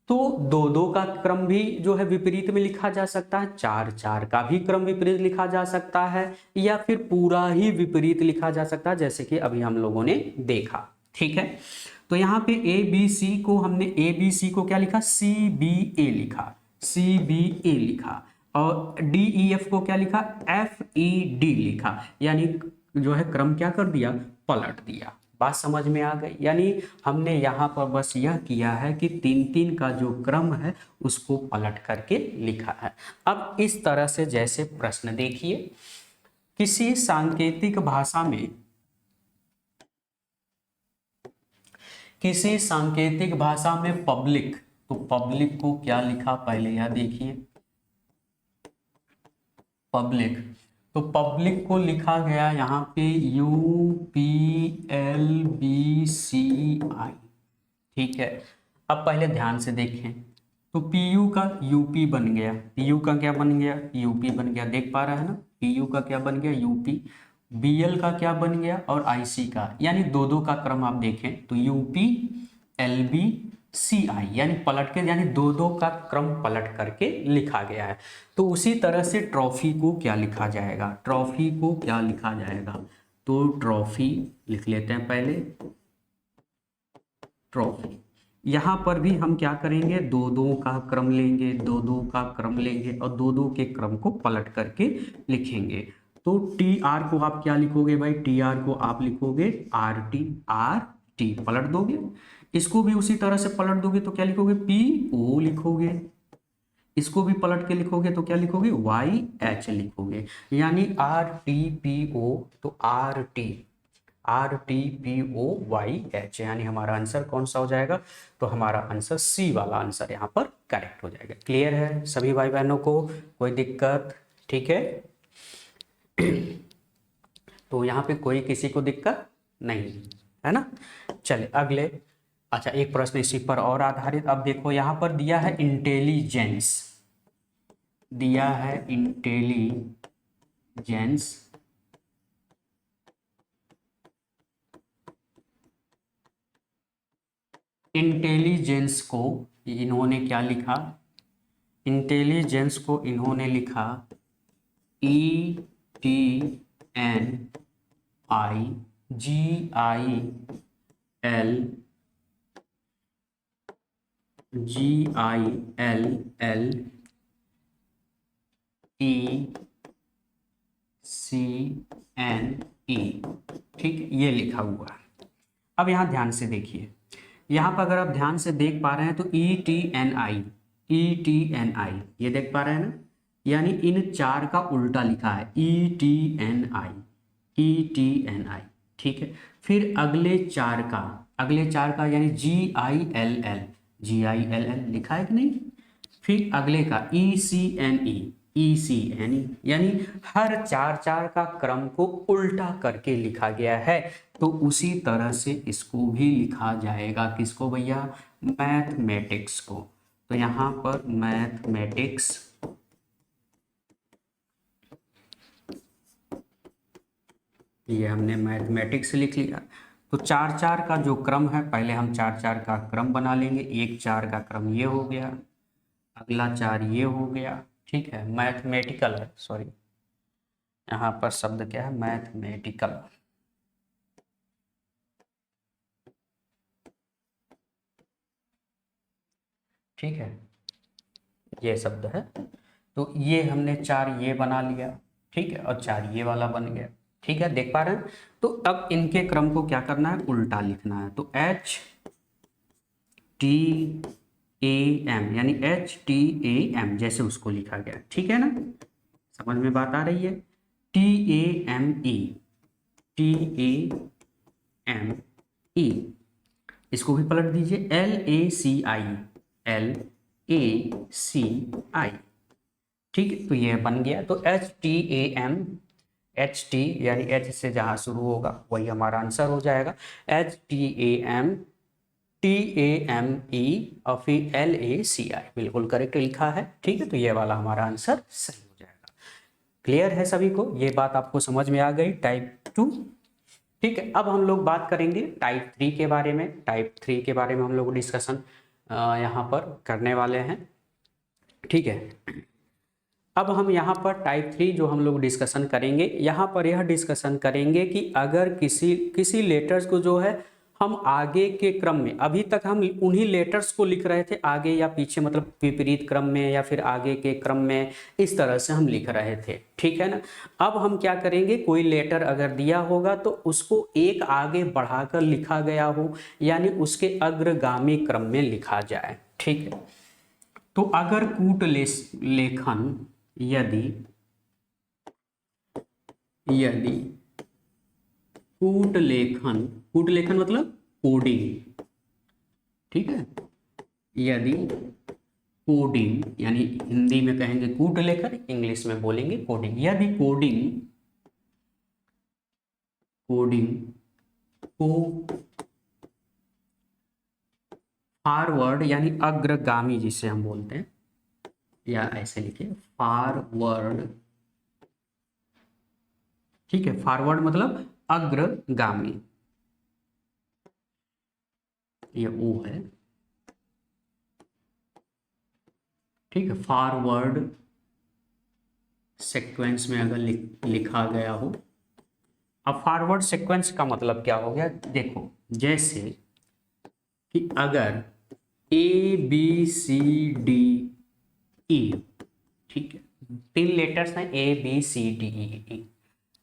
S1: तो दो दो का क्रम भी जो है विपरीत में लिखा जा सकता है, चार चार का भी क्रम विपरीत लिखा जा सकता है, या फिर पूरा ही विपरीत लिखा जा सकता है, जैसे कि अभी हम लोगों ने देखा। ठीक है। तो यहाँ पे ए बी सी को हमने, ए बी सी को क्या लिखा, सी बी ए लिखा, सी बी ए लिखा, और डी ई एफ को क्या लिखा, एफ ई डी लिखा, यानी जो है क्रम क्या कर दिया, पलट दिया। बात समझ में आ गई? यानी हमने यहाँ पर बस यह किया है कि तीन तीन का जो क्रम है उसको पलट करके लिखा है। अब इस तरह से जैसे प्रश्न देखिए, किसी सांकेतिक भाषा में, किसी सांकेतिक भाषा में पब्लिक, तो पब्लिक को क्या लिखा पहले यह देखिए, पब्लिक, तो पब्लिक को लिखा गया यहाँ पे U P L B C I. ठीक है। अब पहले ध्यान से देखें, तो पी यू का यूपी बन गया, पी यू का क्या बन गया, यूपी बन गया, देख पा रहा है ना, पी यू का क्या बन गया, यूपी, बी एल का क्या बन गया, और आई सी का, यानी दो दो का क्रम आप देखें तो यूपी एल बी सी आई, यानी पलट के, यानी दो दो का क्रम पलट करके लिखा गया है। तो उसी तरह से ट्रॉफी को क्या लिखा जाएगा, ट्रॉफी को क्या लिखा जाएगा, तो ट्रॉफी लिख लेते हैं पहले, ट्रॉफी। यहां पर भी हम क्या करेंगे, दो दो का क्रम लेंगे, दो दो का क्रम लेंगे और दो दो के क्रम को पलट करके लिखेंगे। तो टी आर को आप क्या लिखोगे भाई, टी आर को आप लिखोगे आर टी, पलट दोगे। इसको भी उसी तरह से पलट दोगे तो क्या लिखोगे, पी ओ लिखोगे। इसको भी पलट के लिखोगे तो क्या लिखोगे, वाई एच लिखोगे, यानी आर टी पी ओ, तो R T P O Y H, यानी हमारा आंसर कौन सा हो जाएगा, तो हमारा आंसर सी वाला आंसर यहाँ पर करेक्ट हो जाएगा। क्लियर है सभी भाई बहनों को, कोई दिक्कत? ठीक है। तो यहाँ पे कोई किसी को दिक्कत नहीं है ना? चले अगले। अच्छा, एक प्रश्न इसी पर और आधारित, अब देखो यहाँ पर दिया है इंटेलिजेंस, दिया है इंटेलिजेंस, इंटेलिजेंस को इन्होंने क्या लिखा, इंटेलिजेंस को इन्होंने लिखा E T N I G I L G I L L E C N E, ठीक, ये लिखा हुआ है। अब यहाँ ध्यान से देखिए, यहाँ पर अगर आप ध्यान से देख पा रहे हैं तो ई टी एन आई, ई टी एन आई, ये देख पा रहे हैं ना, यानी इन चार का उल्टा लिखा है, ई टी एन आई, ई टी एन आई। ठीक है। फिर अगले चार का, अगले चार का यानी G I L L, G I L L लिखा है कि नहीं। फिर अगले का ई सी एन ई, ई सी एन ई, यानी हर चार चार का क्रम को उल्टा करके लिखा गया है। तो उसी तरह से इसको भी लिखा जाएगा, किसको भैया, मैथमेटिक्स को। तो यहाँ पर मैथमेटिक्स, ये हमने मैथमेटिक्स लिख लिया। तो चार चार का जो क्रम है, पहले हम चार चार का क्रम बना लेंगे, एक चार का क्रम ये हो गया, अगला चार ये हो गया। ठीक है, मैथमेटिकल है, सॉरी यहाँ पर शब्द क्या है, मैथमेटिकल। ठीक है, ये शब्द है तो ये हमने 4 ये बना लिया, ठीक है, और 4 ये वाला बन गया, ठीक है, देख पा रहे हैं। तो अब इनके क्रम को क्या करना है, उल्टा लिखना है। तो एच टी ए एम, यानी एच टी ए एम जैसे उसको लिखा गया, ठीक है ना, समझ में बात आ रही है। T A M E, T A M E, इसको भी पलट दीजिए, L A C I, L A C I, ठीक है। तो ये बन गया। तो H T A M, H T यानी एच से जहाँ शुरू होगा वही हमारा आंसर हो जाएगा। H T A M, T A M E और फिर एल ए सी आई, बिल्कुल करेक्ट लिखा है, ठीक है। तो ये वाला हमारा आंसर सही हो जाएगा। क्लियर है सभी को, ये बात आपको समझ में आ गई टाइप 2, ठीक है। अब हम लोग बात करेंगे टाइप 3 के बारे में। टाइप 3 के बारे में हम लोग डिस्कशन यहाँ पर करने वाले हैं, ठीक है। अब हम यहाँ पर टाइप 3 जो हम लोग डिस्कशन करेंगे, यहाँ पर यह डिस्कशन करेंगे कि अगर किसी लेटर्स को जो है हम आगे के क्रम में, अभी तक हम उन्हीं लेटर्स को लिख रहे थे आगे या पीछे, मतलब विपरीत क्रम में या फिर आगे के क्रम में, इस तरह से हम लिख रहे थे, ठीक है ना। अब हम क्या करेंगे, कोई लेटर अगर दिया होगा तो उसको एक आगे बढ़ाकर लिखा गया हो, यानी उसके अग्रगामी क्रम में लिखा जाए, ठीक है। तो अगर कूट लेखन, यदि कूट लेखन मतलब कोडिंग, ठीक है। यदि कोडिंग, यानी हिंदी में कहेंगे कूट लेखन, इंग्लिश में बोलेंगे कोडिंग। यदि कोडिंग को फॉरवर्ड यानी अग्रगामी जिसे हम बोलते हैं, या ऐसे लिखिए फॉरवर्ड, ठीक है। फॉरवर्ड मतलब अग्रगामी, ये ओ है, ठीक है। फॉरवर्ड सीक्वेंस में अगर लिखा गया हो। अब फॉरवर्ड सीक्वेंस का मतलब क्या हो गया, देखो, जैसे कि अगर ए बी सी डी ई, ठीक है, 3 लेटर्स हैं ए बी सी डी ई,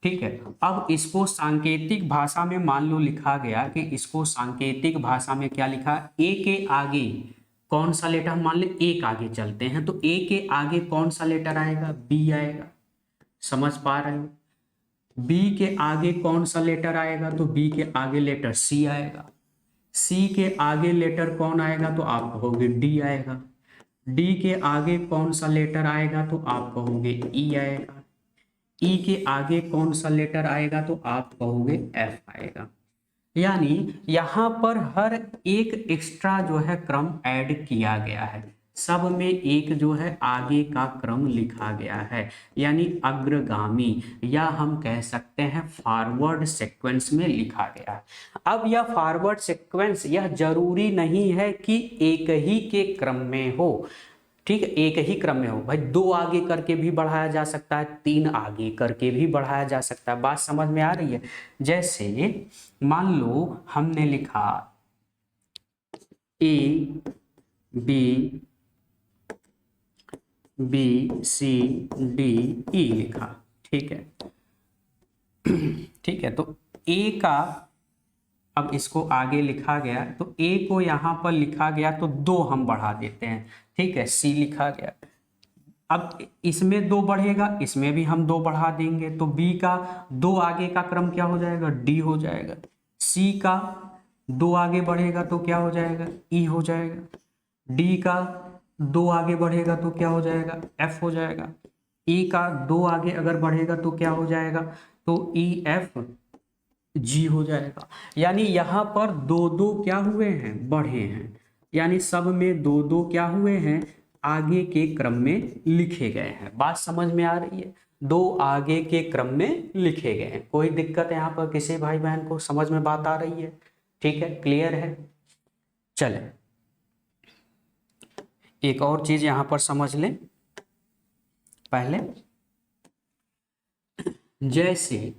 S1: ठीक है। अब इसको सांकेतिक भाषा में मान लो लिखा गया कि इसको सांकेतिक भाषा में क्या लिखा, ए के आगे कौन सा लेटर, हम मान ले एक आगे चलते हैं, तो ए के आगे कौन सा लेटर आएगा, बी आएगा, समझ पा रहे हो। बी के आगे कौन सा लेटर आएगा, तो बी के आगे लेटर सी आएगा। सी के आगे लेटर कौन आएगा, तो आप कहोगे डी आएगा। डी के आगे कौन सा लेटर आएगा, तो आप कहोगे ई आएगा। ई के आगे कौन सा लेटर आएगा, तो आप कहोगे एफ आएगा। यानी यहाँ पर हर एक एक्स्ट्रा जो है क्रम ऐड किया गया है, सब में एक जो है आगे का क्रम लिखा गया है, यानी अग्रगामी, या हम कह सकते हैं फॉरवर्ड सीक्वेंस में लिखा गया है। अब यह फॉरवर्ड सीक्वेंस, यह जरूरी नहीं है कि एक ही के क्रम में हो, ठीक है, एक ही क्रम में हो भाई, 2 आगे करके भी बढ़ाया जा सकता है, 3 आगे करके भी बढ़ाया जा सकता है। बात समझ में आ रही है। जैसे मान लो हमने लिखा ए बी सी डी ई लिखा, ठीक है, ठीक है। तो ए का, अब इसको आगे लिखा गया, तो ए को यहाँ पर लिखा गया तो 2 हम बढ़ा देते हैं, ठीक है। सी लिखा गया, अब इसमें 2 बढ़ेगा, इसमें भी हम 2 बढ़ा देंगे, तो बी का 2 आगे का क्रम क्या हो जाएगा, डी हो जाएगा। सी का 2 आगे बढ़ेगा तो क्या हो जाएगा, ई हो जाएगा। डी का 2 आगे बढ़ेगा तो क्या हो जाएगा, एफ हो जाएगा। ई का 2 आगे अगर बढ़ेगा तो क्या हो जाएगा, तो ई एफ जी हो जाएगा। यानी यहाँ पर 2-2 क्या हुए हैं, बढ़े हैं, यानी सब में 2-2 क्या हुए हैं, आगे के क्रम में लिखे गए हैं। बात समझ में आ रही है, 2 आगे के क्रम में लिखे गए हैं। कोई दिक्कत यहाँ पर किसी भाई बहन को समझ में बात आ रही है, ठीक है, क्लियर है। चले एक और चीज यहाँ पर समझ लें पहले, जैसे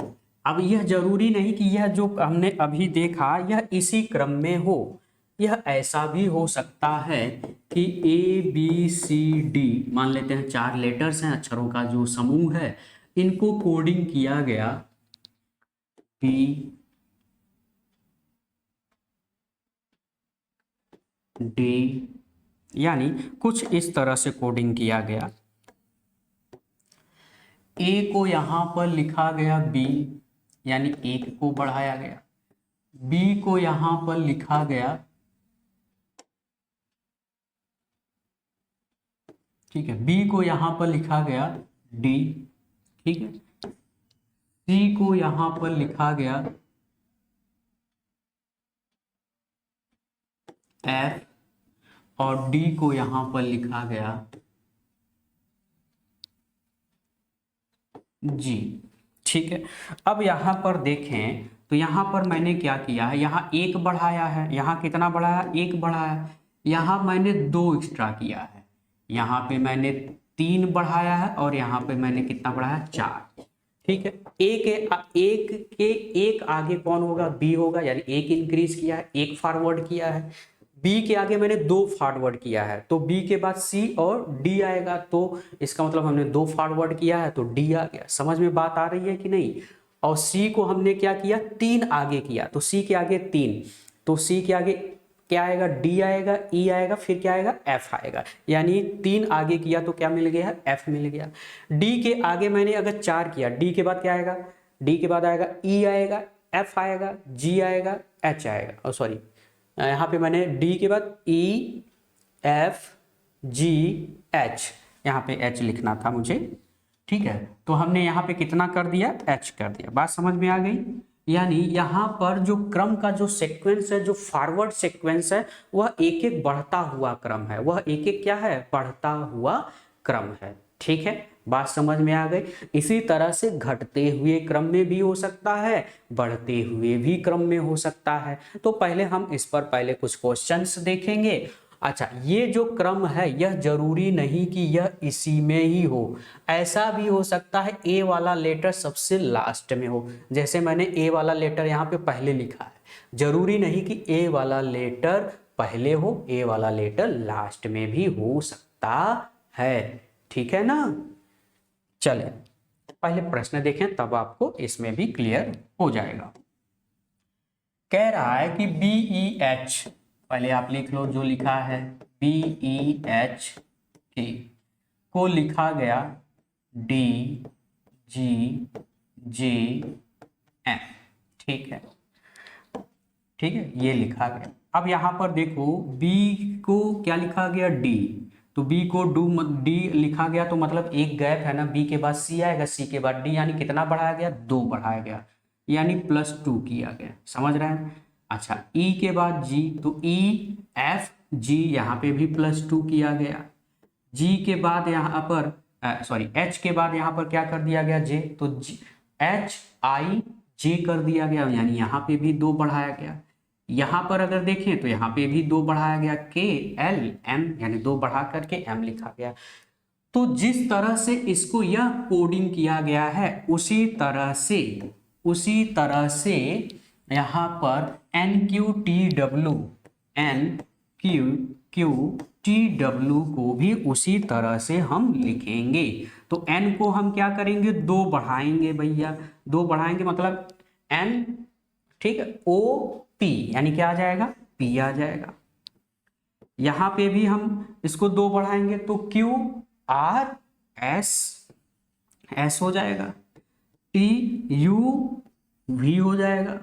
S1: अब यह जरूरी नहीं कि यह जो हमने अभी देखा यह इसी क्रम में हो, यह ऐसा भी हो सकता है कि ABCD मान लेते हैं 4 लेटर्स हैं, अक्षरों का जो समूह है, इनको कोडिंग किया गया PD, यानी कुछ इस तरह से कोडिंग किया गया। A को यहां पर लिखा गया B, यानी 1 को बढ़ाया गया। B को यहां पर लिखा गया, ठीक है, B को यहां पर लिखा गया D, ठीक है, C को यहां पर लिखा गया F, और D को यहां पर लिखा गया G, ठीक है। अब यहां पर देखें तो यहां पर मैंने क्या किया है, यहाँ 1 बढ़ाया है, यहाँ कितना बढ़ाया, 1 बढ़ाया, यहाँ मैंने 2 एक्स्ट्रा किया है, यहाँ पे मैंने 3 बढ़ाया है, और यहाँ पे मैंने कितना बढ़ाया, 4, ठीक है। एक आगे कौन होगा, बी होगा, यानी 1 इंक्रीज किया है, 1 फॉरवर्ड किया है। बी के आगे मैंने 2 फॉरवर्ड किया है, तो बी के बाद सी और डी आएगा, तो इसका मतलब हमने 2 फॉरवर्ड किया है तो डी आ गया। समझ में बात आ रही है कि नहीं। और सी को हमने क्या किया, 3 आगे किया, तो सी के आगे 3, तो सी के आगे क्या आएगा, डी आएगा, ई आएगा, फिर क्या आएगा, एफ आएगा, यानी 3 आगे किया तो क्या मिल गया, एफ मिल गया। डी के आगे मैंने अगर 4 किया, डी के बाद क्या आएगा, डी के बाद आएगा ई आएगा, एफ आएगा, जी आएगा, एच आएगा, और सॉरी यहाँ पे मैंने डी के बाद ई एफ जी एच, यहाँ पे एच लिखना था मुझे, ठीक है। तो हमने यहाँ पे कितना कर दिया, एच कर दिया। बात समझ में आ गई। यानी यहाँ पर जो क्रम का जो सीक्वेंस है, जो फॉरवर्ड सीक्वेंस है, वह एक एक बढ़ता हुआ क्रम है, वह एक एक क्या है, बढ़ता हुआ क्रम है, ठीक है। बात समझ में आ गई। इसी तरह से घटते हुए क्रम में भी हो सकता है, बढ़ते हुए भी क्रम में हो सकता है। तो पहले हम इस पर पहले कुछ क्वेश्चंस देखेंगे। अच्छा, ये जो क्रम है यह जरूरी नहीं कि यह इसी में ही हो, ऐसा भी हो सकता है ए वाला लेटर सबसे लास्ट में हो, जैसे मैंने ए वाला लेटर यहाँ पे पहले लिखा है। जरूरी नहीं कि ए वाला लेटर पहले हो, ए वाला लेटर लास्ट में भी हो सकता है, ठीक है ना। चले पहले प्रश्न देखें, तब आपको इसमें भी क्लियर हो जाएगा। कह रहा है कि BEH, पहले आप लिख लो जो लिखा है, BEH को लिखा गया DGJM, ठीक है, ठीक है, ये लिखा गया। अब यहां पर देखो B को क्या लिखा गया, D, तो B को डी लिखा गया, तो मतलब एक गैप है ना, B के बाद C आएगा, C के बाद D, यानी कितना बढ़ाया गया, 2 बढ़ाया गया, यानी +2 किया गया। समझ रहे हैं। अच्छा, E के बाद G, तो EFG यहाँ पे भी +2 किया गया। G के बाद यहाँ पर सॉरी H के बाद यहाँ पर क्या कर दिया गया, J, तो HIJ कर दिया गया, यानी यहाँ पे भी 2 बढ़ाया गया। यहाँ पर अगर देखें तो यहाँ पे भी 2 बढ़ाया गया, KLM, यानी 2 बढ़ा करके M लिखा गया। तो जिस तरह से इसको यह कोडिंग किया गया है, उसी तरह से यहाँ पर NQTW को भी उसी तरह से हम लिखेंगे। तो N को हम क्या करेंगे, 2 बढ़ाएंगे भैया, 2 बढ़ाएंगे मतलब N, ठीक है, OP, यानी क्या आ जाएगा, P आ जाएगा। यहां पे भी हम इसको 2 बढ़ाएंगे तो QRS S हो जाएगा, TUV हो जाएगा,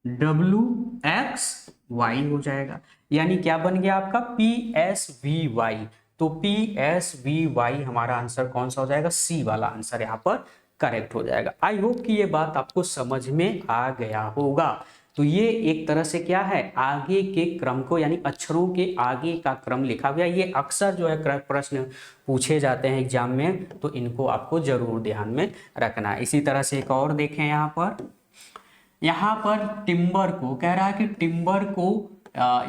S1: WXY हो जाएगा, यानी क्या बन गया आपका, PSVY। तो PSVY हमारा आंसर कौन सा हो जाएगा, C वाला आंसर यहाँ पर करेक्ट हो जाएगा। आई होप कि ये बात आपको समझ में आ गया होगा। तो ये एक तरह से क्या है, आगे के क्रम को, यानी अक्षरों के आगे का क्रम लिखा गया। ये अक्सर जो है प्रश्न पूछे जाते हैं एग्जाम में, तो इनको आपको जरूर ध्यान में रखना है। इसी तरह से एक और देखें, यहाँ पर टिम्बर को कह रहा है कि टिम्बर को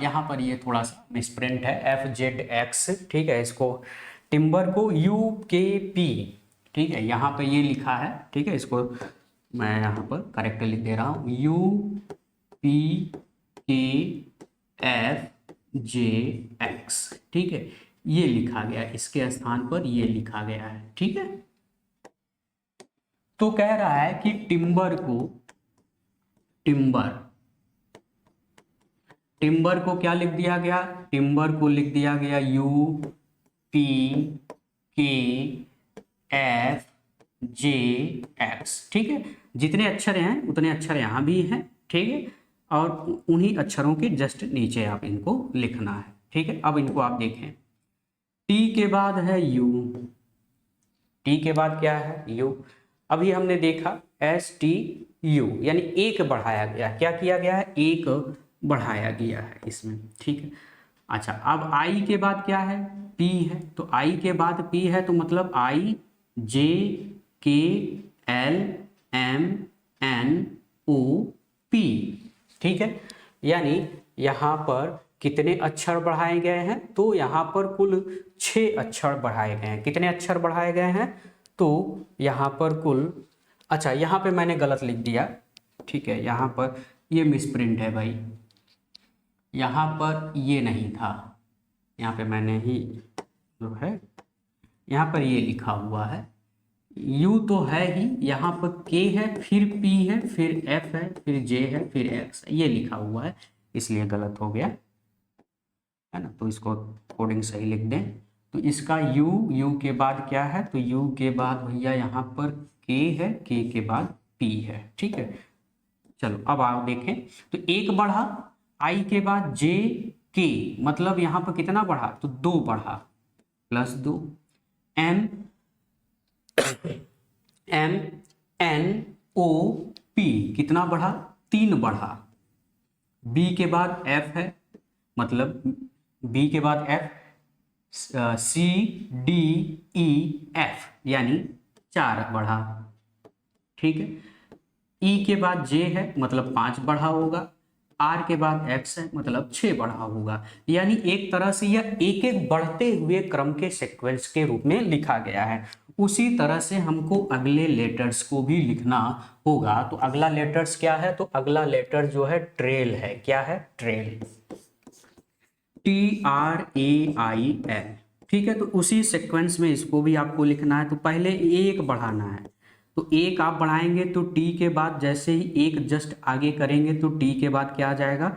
S1: यहाँ पर ये थोड़ा सा मिसप्रिंट है, FZX, ठीक है, इसको टिम्बर को UKP, ठीक है, यहाँ पे ये लिखा है, ठीक है, इसको मैं यहाँ पर करेक्ट लिख दे रहा हूँ, UPKP, एफ जे एक्स, ठीक है, ये लिखा गया है, इसके स्थान पर ये लिखा गया है, ठीक है। तो कह रहा है कि टिम्बर टिम्बर को क्या लिख दिया गया, टिम्बर को लिख दिया गया यू पी के एफ जे एक्स, ठीक है। जितने अक्षर हैं उतने अक्षर यहाँ भी हैं, ठीक है, और उन्हीं अक्षरों के जस्ट नीचे आप इनको लिखना है, ठीक है। अब इनको आप देखें, टी के बाद है यू, टी के बाद क्या है यू। अभी हमने देखा एस टी यू, यानी एक बढ़ाया गया, क्या किया गया है, एक बढ़ाया गया है इसमें, ठीक है। अच्छा, अब आई के बाद क्या है, पी है, तो आई के बाद पी है तो मतलब I J K L M N O P, ठीक है। यानी यहाँ पर कितने अक्षर बढ़ाए गए हैं, तो यहाँ पर कुल 6 अक्षर बढ़ाए गए हैं। कितने अक्षर बढ़ाए गए हैं, तो यहाँ पर कुल, अच्छा यहाँ पे मैंने गलत लिख दिया, ठीक है, यहाँ पर ये मिसप्रिंट है भाई, यहाँ पर ये नहीं था, यहाँ पे मैंने ही जो है यहाँ पर ये लिखा हुआ है, U तो है ही, यहाँ पर K है, फिर P है, फिर F है, फिर J है, फिर X है, ये लिखा हुआ है, इसलिए गलत हो गया है ना। तो इसको कोडिंग सही लिख दें। तो इसका U के बाद क्या है, तो U के बाद भैया यहाँ पर K है, K के बाद P है, ठीक है। चलो अब आप देखें, तो एक बढ़ा, I के बाद J K, मतलब यहाँ पर कितना बढ़ा, तो 2 बढ़ा, plus 2, M M N O P कितना बढ़ा, 3 बढ़ा, बी के बाद एफ है, मतलब बी के बाद F, C D E F यानी 4 बढ़ा, ठीक है। ई के बाद जे है, मतलब 5 बढ़ा होगा, आर के बाद एक्स है, मतलब 6 बढ़ा होगा। यानी एक तरह से यह एक एक बढ़ते हुए क्रम के सीक्वेंस के रूप में लिखा गया है। उसी तरह से हमको अगले लेटर्स को भी लिखना होगा। तो अगला लेटर्स क्या है, तो अगला लेटर जो है ट्रेल है, क्या है, ट्रेल, TRAIL, ठीक है। तो उसी सीक्वेंस में इसको भी आपको लिखना है। तो पहले एक बढ़ाना है, तो एक आप बढ़ाएंगे तो टी के बाद जैसे ही एक जस्ट आगे करेंगे तो टी के बाद क्या आ जाएगा,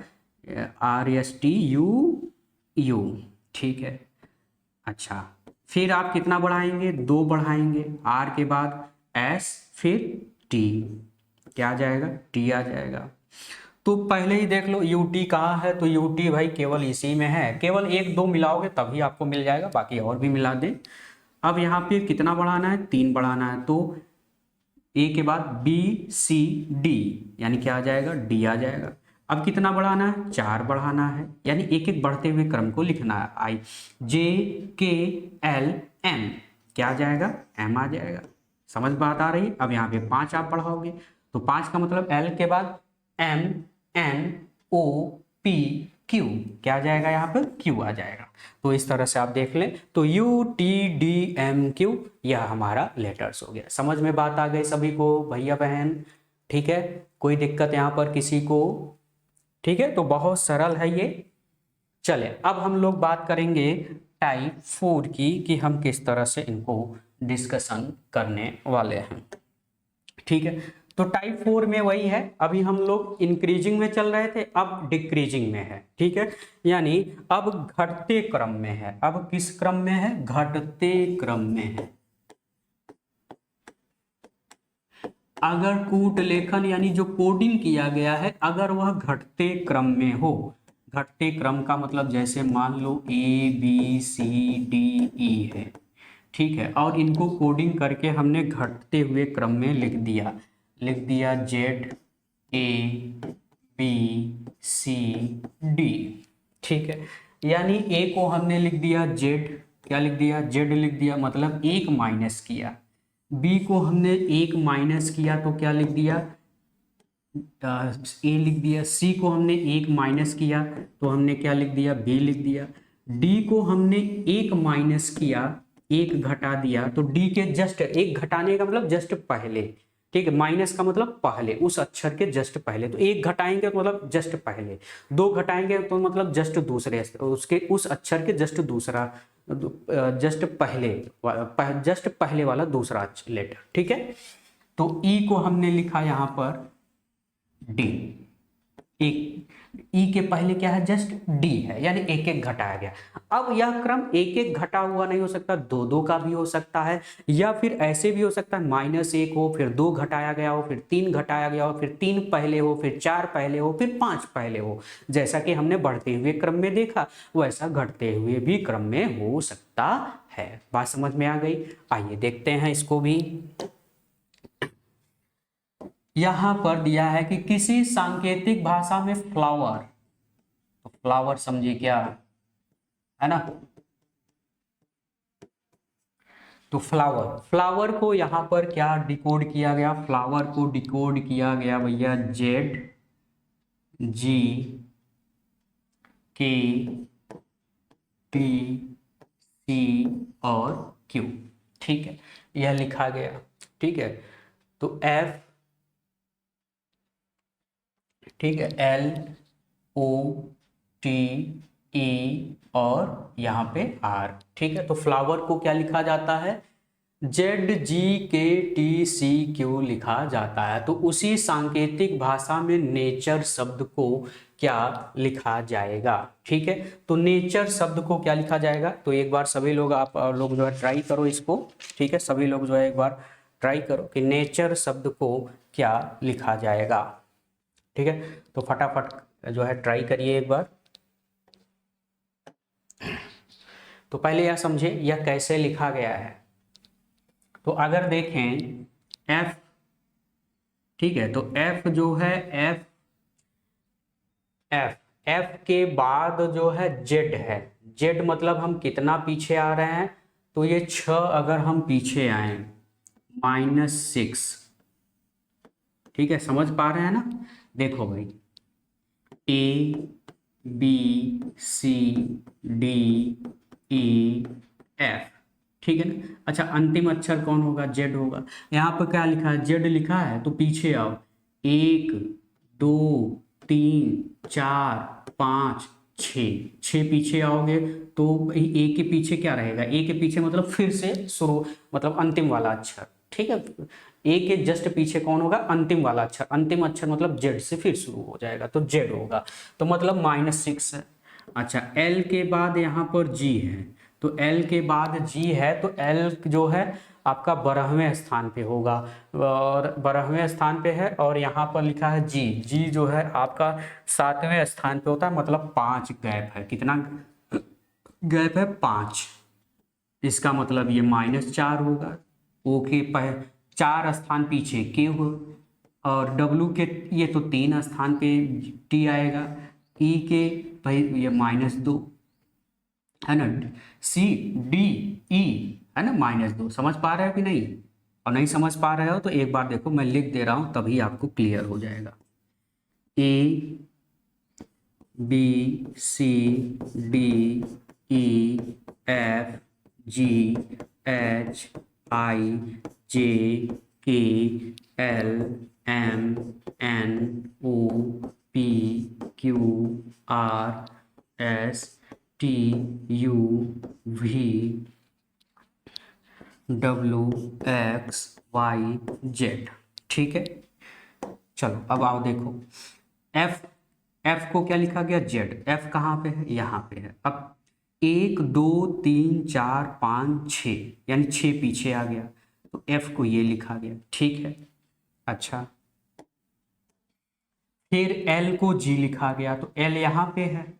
S1: RSTU, ठीक है। अच्छा, फिर आप कितना बढ़ाएंगे, 2 बढ़ाएंगे, आर के बाद एस, फिर टी, क्या आ जाएगा, टी आ जाएगा। तो पहले ही देख लो यूटी कहाँ है, तो यूटी भाई केवल इसी में है, केवल 1 2 मिलाओगे तभी आपको मिल जाएगा, बाकी और भी मिला दें। अब यहाँ पे कितना बढ़ाना है, 3 बढ़ाना है, तो ए के बाद बी सी डी, यानी क्या आ जाएगा, डी आ जाएगा। अब कितना बढ़ाना है, 4 बढ़ाना है, यानी एक एक बढ़ते हुए क्रम को लिखना है। आई जे के एल एम, क्या आ जाएगा, एम आ जाएगा। समझ बात आ रही। अब यहाँ पे 5 आप बढ़ाओगे, तो 5 का मतलब एल के बाद M N O P Q, क्या आ जाएगा, यहाँ पर क्यू आ जाएगा। तो इस तरह से आप देख लें, तो U T D M Q यह हमारा लेटर्स हो गया। समझ में बात आ गई सभी को भैया बहन, ठीक है, कोई दिक्कत यहाँ पर किसी को, ठीक है। तो बहुत सरल है ये। चले अब हम लोग बात करेंगे टाइप 4 की, कि हम किस तरह से इनको डिस्कशन करने वाले हैं, ठीक है। तो टाइप 4 में वही है, अभी हम लोग इंक्रीजिंग में चल रहे थे, अब डिक्रीजिंग में है, ठीक है। यानी अब घटते क्रम में है। अब किस क्रम में है, घटते क्रम में है। अगर कूट लेखन यानी जो कोडिंग किया गया है, अगर वह घटते क्रम में हो, घटते क्रम का मतलब जैसे मान लो ABCDE है, ठीक है, और इनको कोडिंग करके हमने घटते हुए क्रम में लिख दिया ZABCD, ठीक है। यानी A को हमने लिख दिया Z, क्या लिख दिया, Z लिख दिया, मतलब 1 माइनस किया। B को हमने 1 माइनस किया तो क्या लिख दिया, A लिख दिया। C को हमने 1 माइनस किया तो हमने क्या लिख दिया, B लिख दिया। D को हमने 1 माइनस किया, 1 घटा दिया, तो D के जस्ट 1 घटाने का मतलब जस्ट पहले, ठीक है, माइनस का मतलब पहले, उस अक्षर के जस्ट पहले। तो एक घटाएंगे तो मतलब जस्ट पहले, दो घटाएंगे तो मतलब जस्ट दूसरे, उसके उस अक्षर के जस्ट दूसरा, जस्ट पहले, जस्ट पहले वाला दूसरा लेटर। ठीक है, तो ई को हमने लिखा यहां पर डी। एक ई के पहले क्या है, जस्ट डी है, यानी एक एक घटाया गया। अब यह क्रम एक एक घटा हुआ नहीं हो सकता, दो दो का भी हो सकता है, या फिर ऐसे भी हो सकता है -1 हो, फिर 2 घटाया गया हो, फिर 3 घटाया गया हो, फिर 3 पहले हो, फिर 4 पहले हो, फिर 5 पहले हो। जैसा कि हमने बढ़ते हुए क्रम में देखा, वैसा घटते हुए भी क्रम में हो सकता है। बात समझ में आ गई? आइए देखते हैं इसको भी। यहां पर दिया है कि किसी सांकेतिक भाषा में फ्लावर, तो फ्लावर समझिए क्या है ना, तो फ्लावर, फ्लावर को यहां पर क्या डिकोड किया गया, फ्लावर को डिकोड किया गया भैया ZGKTC और Q। ठीक है, यह लिखा गया। ठीक है, तो F, ठीक है, LOTE और यहाँ पे R। ठीक है, तो फ्लावर को क्या लिखा जाता है, ZGKTCQ लिखा जाता है। तो उसी सांकेतिक भाषा में नेचर शब्द को क्या लिखा जाएगा। ठीक है, तो नेचर शब्द को क्या लिखा जाएगा, तो एक बार सभी लोग, आप लोग जो है ट्राई करो इसको। ठीक है, सभी लोग जो है एक बार ट्राई करो कि नेचर शब्द को क्या लिखा जाएगा। ठीक है, तो फटाफट जो है ट्राई करिए एक बार। तो पहले यह समझे यह कैसे लिखा गया है। तो अगर देखें F, ठीक है, तो F जो है F के बाद जो है Z है। Z मतलब हम कितना पीछे आ रहे हैं, तो ये 6 अगर हम पीछे आए, -6। ठीक है, समझ पा रहे हैं ना? देखो भाई, ABCDEF, ठीक है ना। अच्छा, अंतिम अक्षर कौन होगा, जेड होगा। यहाँ पर क्या लिखा है, जेड लिखा है, तो पीछे आओ, 1 2 3 4 5 6 पीछे आओगे, तो ए के पीछे क्या रहेगा, ए के पीछे मतलब फिर से शुरू, मतलब अंतिम वाला अक्षर। ठीक है, ए के जस्ट पीछे कौन होगा, अंतिम वाला अक्षर। अंतिम अक्षर मतलब जेड से फिर शुरू हो जाएगा, तो जेड होगा, तो मतलब -6 है। अच्छा, एल के बाद यहाँ पर जी है, तो एल के बाद जी है, तो एल जो है आपका 12वें स्थान पे होगा, और 12वें स्थान पे है, और यहाँ पर लिखा है जी। जी जो है आपका 7वें स्थान पे होता है, मतलब 5 गैप है। कितना गैप है, 5। इसका मतलब ये -4 होगा। ओ के 4 स्थान पीछे के हो, और डब्लू के ये तो 3 स्थान पे टी आएगा। ई के भाई ये -2 है ना। सी डी ई है ना, -2। समझ पा रहे हो कि नहीं? और नहीं समझ पा रहे हो तो एक बार देखो, मैं लिख दे रहा हूं, तभी आपको क्लियर हो जाएगा। A B C D E F G H I J K L M N O P Q R S T U V W X Y Z। ठीक है, चलो अब आओ देखो, F को क्या लिखा गया, Z। F कहाँ पे है, यहाँ पे है। अब 1 2 3 4 5 6, यानी 6 पीछे आ गया, तो F को ये लिखा गया। ठीक है, अच्छा, फिर L को G लिखा गया, तो L यहाँ पे है,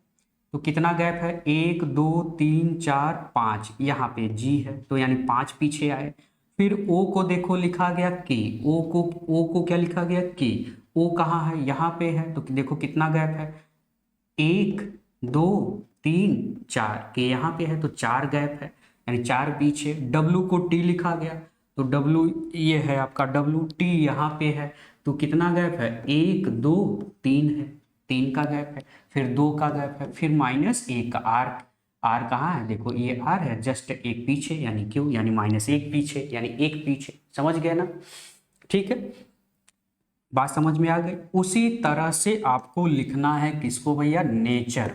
S1: तो कितना गैप है, 1 2 3 4 5, यहाँ पे G है, तो यानी 5 पीछे आए। फिर O को देखो लिखा गया K, O को क्या लिखा गया, K। O कहाँ है, यहाँ पे है, तो देखो कितना गैप है, 1 2 3 4, के यहाँ पे है, तो 4 गैप है, यानी 4 पीछे। W को T लिखा गया, तो W ये है आपका W, T यहाँ पे है, तो कितना गैप है, 1 2 3 है, 3 का गैप है। फिर 2 का गैप है, फिर -1 का। R कहाँ है, देखो ये R है, जस्ट एक पीछे, यानी क्यों, यानी -1 पीछे, यानी 1 पीछे। समझ गए ना? ठीक है, बात समझ में आ गई। उसी तरह से आपको लिखना है किसको भैया, नेचर।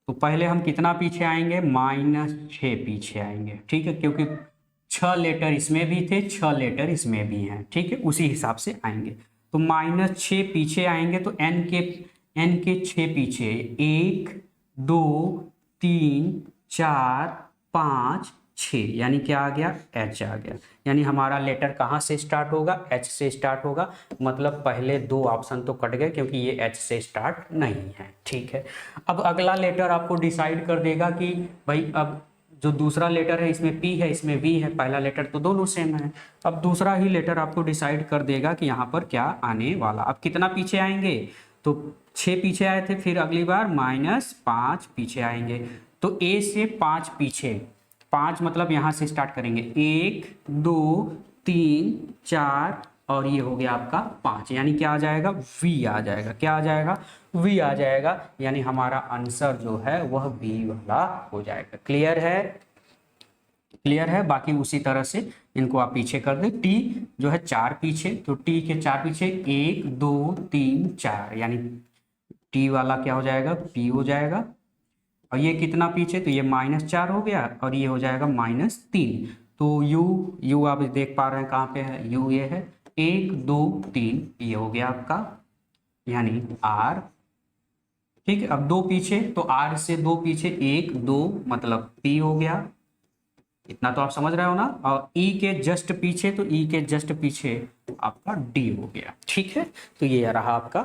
S1: तो पहले हम कितना पीछे आएंगे, -6 पीछे आएंगे, ठीक है, क्योंकि 6 लेटर इसमें भी थे, 6 लेटर इसमें भी हैं, ठीक है, उसी हिसाब से आएंगे। तो -6 पीछे आएंगे, तो n के 6 पीछे 1 2 3 4 5 6, यानी क्या आ गया, h आ गया। यानी हमारा लेटर कहाँ से स्टार्ट होगा, h से स्टार्ट होगा। मतलब पहले 2 ऑप्शन तो कट गए क्योंकि ये h से स्टार्ट नहीं है, ठीक है। अब अगला लेटर आपको डिसाइड कर देगा कि भाई अब जो दूसरा लेटर है इसमें P है, इसमें V है, पहला लेटर तो दोनों सेम है। अब दूसरा ही लेटर आपको डिसाइड कर देगा कि यहाँ पर क्या आने वाला। अब कितना पीछे आएंगे, तो 6 पीछे आए थे, फिर अगली बार -5 पीछे आएंगे। तो A से 5 पीछे, 5 मतलब यहाँ से स्टार्ट करेंगे, 1 2 3 4 और ये हो गया आपका 5, यानी क्या आ जाएगा, V आ जाएगा। क्या आ जाएगा, V आ जाएगा। यानी हमारा आंसर जो है वह V वाला हो जाएगा। क्लियर है, क्लियर है। बाकी उसी तरह से इनको आप पीछे कर दें। T जो है 4 पीछे, तो T के 4 पीछे 1 2 3 4, यानी T वाला क्या हो जाएगा, P हो जाएगा। और ये कितना पीछे, तो ये -4 हो गया और ये हो जाएगा -3। तो U आप देख पा रहे हैं कहाँ पे है, U ये है, 1 2 3 ये हो गया आपका, यानी R। ठीक है, अब 2 पीछे, तो R से 2 पीछे 1 2 मतलब P हो गया। इतना तो आप समझ रहे हो ना। और E के जस्ट पीछे, तो E के जस्ट पीछे आपका D हो गया। ठीक है, तो ये रहा आपका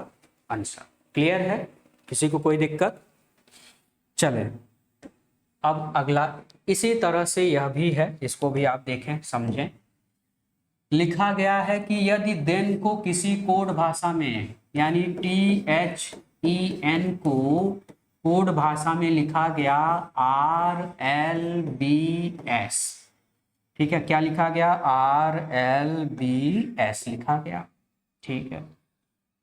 S1: आंसर। क्लियर है, किसी को कोई दिक्कत। चले अब अगला, इसी तरह से यह भी है, इसको भी आप देखें समझें। लिखा गया है कि यदि देन को किसी कोड भाषा में, यानी THEN को कोड भाषा में लिखा गया RLBS, ठीक है, क्या लिखा गया, RLBS लिखा गया, ठीक है।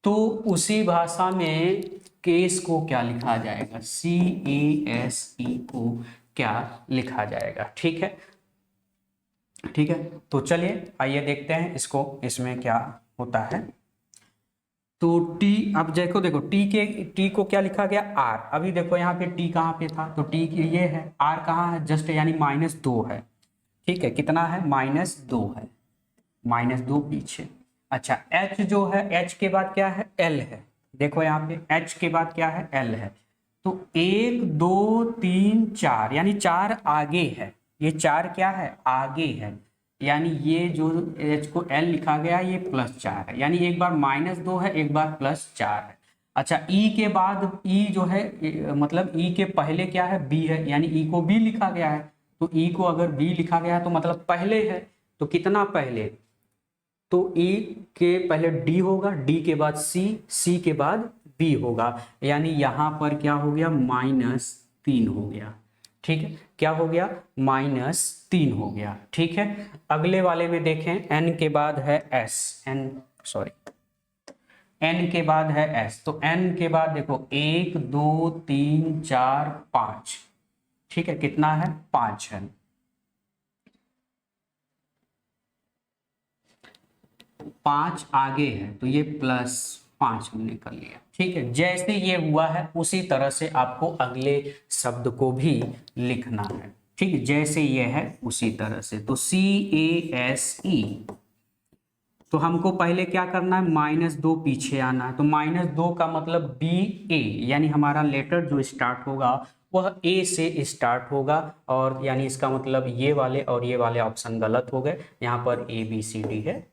S1: तो उसी भाषा में केस को क्या लिखा जाएगा, CASE को क्या लिखा जाएगा, ठीक है। ठीक है, तो चलिए आइए देखते हैं इसको, इसमें क्या होता है। तो T, अब देखो T को क्या लिखा गया, R। अभी देखो यहाँ पे T कहाँ पे था, तो T ये है, R कहाँ है, जस्ट यानी -2 है। ठीक है, कितना है, -2 है, -2 पीछे। अच्छा, H जो है, H के बाद क्या है, L है। देखो यहाँ पे H के बाद क्या है, L है। तो 1 2 3 4, यानी 4 आगे है, ये 4 क्या है, आगे है। यानी ये जो H को L लिखा गया, ये +4 है, यानी एक बार -2 है, एक बार +4 है। अच्छा, E के बाद, E जो है मतलब E के पहले क्या है, B है, यानी E को B लिखा गया है। तो E को अगर B लिखा गया है तो मतलब पहले है, तो कितना पहले, तो E के पहले D होगा, D के बाद C के बाद B होगा, यानी यहां पर क्या हो गया, -3 हो गया। ठीक है, क्या हो गया, -3 हो गया। ठीक है, अगले वाले में देखें, N के बाद है S, N के बाद है S, तो N के बाद देखो 1 2 3 4 5, ठीक है, कितना है, 5 है। 5 आगे है, तो ये +5 हमने कर लिया। ठीक है, जैसे ये हुआ है उसी तरह से आपको अगले शब्द को भी लिखना है। ठीक है, जैसे ये है उसी तरह से। तो CASE, तो हमको पहले क्या करना है, -2 पीछे आना है। तो -2 का मतलब BA, यानी हमारा लेटर जो स्टार्ट होगा वह A से स्टार्ट होगा, और यानी इसका मतलब ये वाले और ये वाले ऑप्शन गलत हो गए, यहाँ पर ABCD है।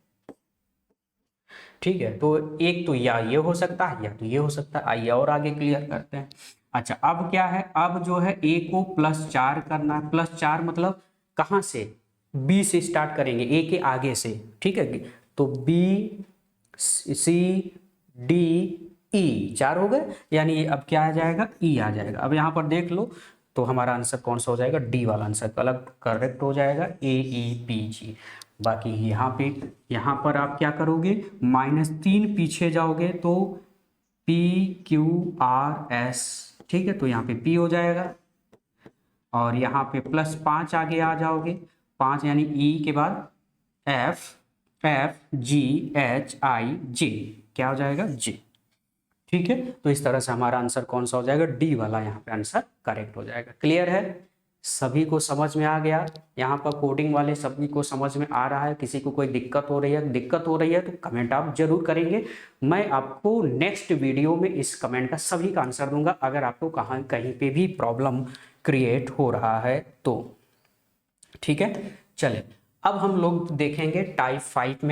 S1: ठीक है, तो एक तो या ये हो सकता है या तो ये हो सकता है। आइए और आगे क्लियर करते हैं। अच्छा, अब क्या है, अब जो है A को +4 करना है। +4 मतलब कहाँ से, B से स्टार्ट करेंगे, A के आगे से। ठीक है, तो B C D E 4 हो गए, यानी अब क्या आ जाएगा, E आ जाएगा। अब यहाँ पर देख लो, तो हमारा आंसर कौन सा हो जाएगा, D वाला आंसर अलग करेक्ट हो जाएगा, AEPG। बाकी यहाँ पर आप क्या करोगे, -3 पीछे जाओगे तो PQRS, ठीक है, तो यहाँ पे P हो जाएगा। और यहाँ पे +5 आगे आ जाओगे 5 यानी ई के बाद FGHIJ, क्या हो जाएगा J। ठीक है, तो इस तरह से हमारा आंसर कौन सा हो जाएगा, डी वाला यहाँ पे आंसर करेक्ट हो जाएगा। क्लियर है, सभी को समझ में आ गया, यहाँ पर कोडिंग वाले सभी को समझ में आ रहा है। किसी को कोई दिक्कत हो रही है तो कमेंट आप जरूर करेंगे, मैं आपको नेक्स्ट वीडियो में इस कमेंट का सभी का आंसर दूंगा अगर आपको कहाँ कहीं पे भी प्रॉब्लम क्रिएट हो रहा है तो। ठीक है, चले अब हम लोग देखेंगे टाइप 5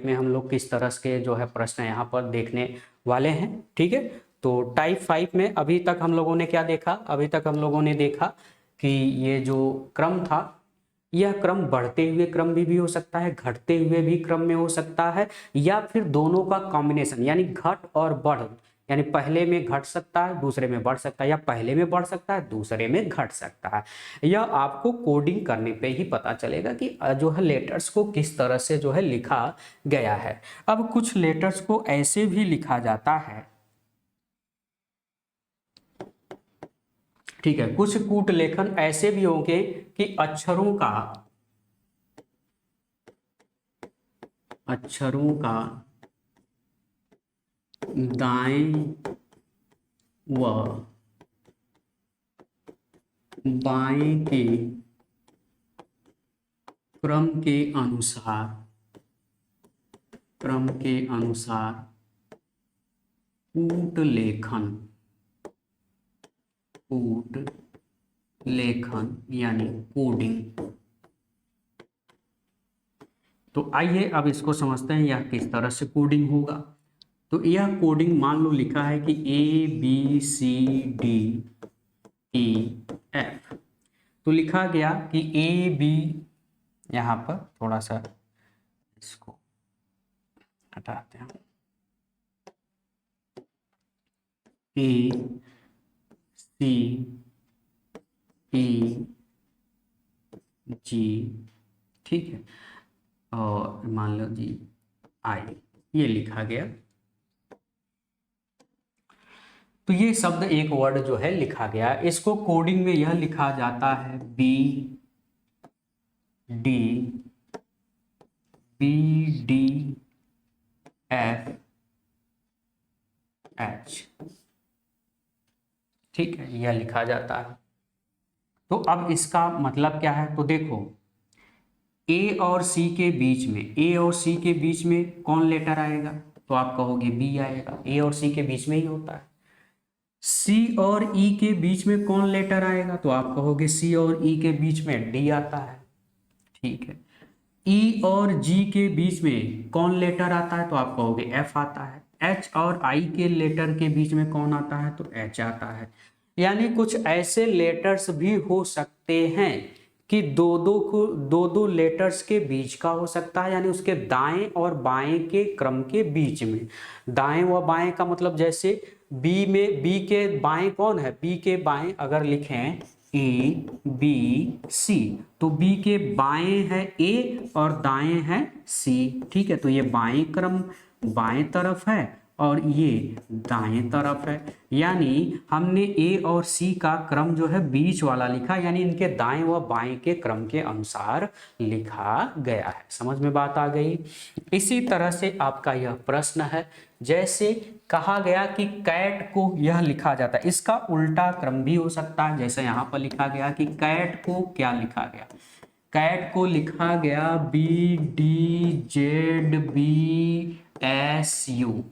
S1: में हम लोग किस तरह के जो है प्रश्न यहाँ पर देखने वाले हैं। ठीक है, तो टाइप 5 में अभी तक हम लोगों ने क्या देखा, अभी तक हम लोगों ने देखा कि ये जो क्रम था, यह क्रम बढ़ते हुए क्रम भी हो सकता है, घटते हुए भी क्रम में हो सकता है, या फिर दोनों का कॉम्बिनेशन यानी घट और बढ़, यानी पहले में घट सकता है दूसरे में बढ़ सकता है, या पहले में बढ़ सकता है दूसरे में घट सकता है। यह आपको कोडिंग करने पे ही पता चलेगा कि जो है लेटर्स को किस तरह से जो है लिखा गया है। अब कुछ लेटर्स को ऐसे भी लिखा जाता है, ठीक है, कुछ कूट लेखन ऐसे भी होंगे कि अक्षरों का दाएं व बाएं के क्रम के अनुसार कूट लेखन यानी कोडिंग। तो आइए अब इसको समझते हैं यह किस तरह से कोडिंग होगा। तो यह कोडिंग मान लो लिखा है कि ABCDEF, तो लिखा गया कि AB, यहाँ पर थोड़ा सा इसको हटाते हैं, ACEG, ठीक है, और मान लो जी I, ये लिखा गया। तो ये शब्द एक वर्ड जो है लिखा गया, इसको कोडिंग में यह लिखा जाता है BDFH, ठीक है, यह लिखा जाता है। तो अब इसका मतलब क्या है, तो देखो A और C के बीच में कौन लेटर आएगा, तो आप कहोगे B आएगा, A और C के बीच में ही होता है। C और E के बीच में कौन लेटर आएगा, तो आप कहोगे C और E के बीच में D आता है। ठीक है, E और G के बीच में कौन लेटर आता है, तो आप कहोगे F आता है। H और I के लेटर के बीच में कौन आता है, तो H आता है। यानी कुछ ऐसे लेटर्स भी हो सकते हैं कि दो लेटर्स के बीच का हो सकता है, यानी उसके दाएं और बाएं के क्रम के बीच में। दाएं व बाएं का मतलब जैसे B के बाएं कौन है, B के बाएं अगर लिखें ABC, तो B के बाएं है A और दाएं है C। ठीक है, तो ये बाएं क्रम बाएं तरफ है और ये दाएं तरफ है, यानी हमने A और C का क्रम जो है बीच वाला लिखा, यानी इनके दाएं व बाएं के क्रम के अनुसार लिखा गया है। समझ में बात आ गई। इसी तरह से आपका यह प्रश्न है, जैसे कहा गया कि कैट को यह लिखा जाता है, इसका उल्टा क्रम भी हो सकता है। जैसे यहाँ पर लिखा गया कि कैट को क्या लिखा गया, कैट को लिखा गया BDZBSU।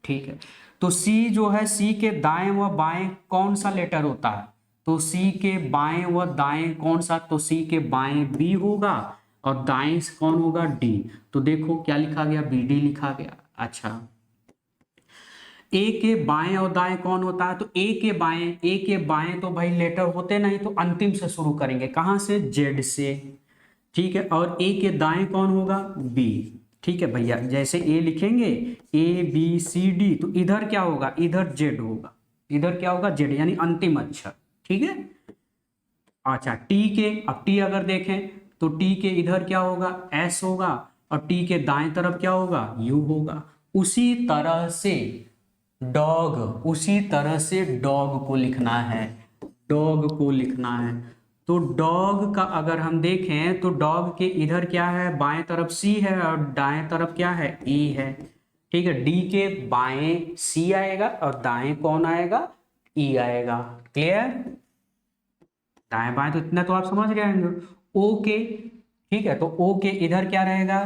S1: ठीक है, तो C जो है, C के दाएं व बाएं कौन सा लेटर होता है, तो C के बाएं व दाएं कौन सा, तो C के बाएं B होगा और दाएं कौन होगा D। तो देखो क्या लिखा गया, BD लिखा गया। अच्छा, A के बाएं और दाएं कौन होता है, तो A के बाएं तो भाई लेटर होते नहीं, तो अंतिम से शुरू करेंगे, कहां से, Z से। ठीक है, और A के दाएं कौन होगा, B। ठीक है भैया, जैसे A लिखेंगे ABCD, तो इधर क्या होगा, इधर Z होगा, इधर क्या होगा, Z, यानी अंतिम अक्षर। ठीक है, अच्छा अब T अगर देखें तो T के इधर क्या होगा, S होगा, और T के दाएं तरफ क्या होगा, U होगा। उसी तरह से डॉग को लिखना है, तो डॉग का अगर हम देखें तो डॉग के इधर क्या है, बाएं तरफ सी है और दाएं तरफ क्या है, ई है। ठीक है, डी के बाएं सी आएगा और दाएं कौन आएगा, ई आएगा। क्लियर, दाएं बाएं तो इतना तो आप समझ गए होंगे। ओ के, ठीक है, तो ओ के इधर क्या रहेगा,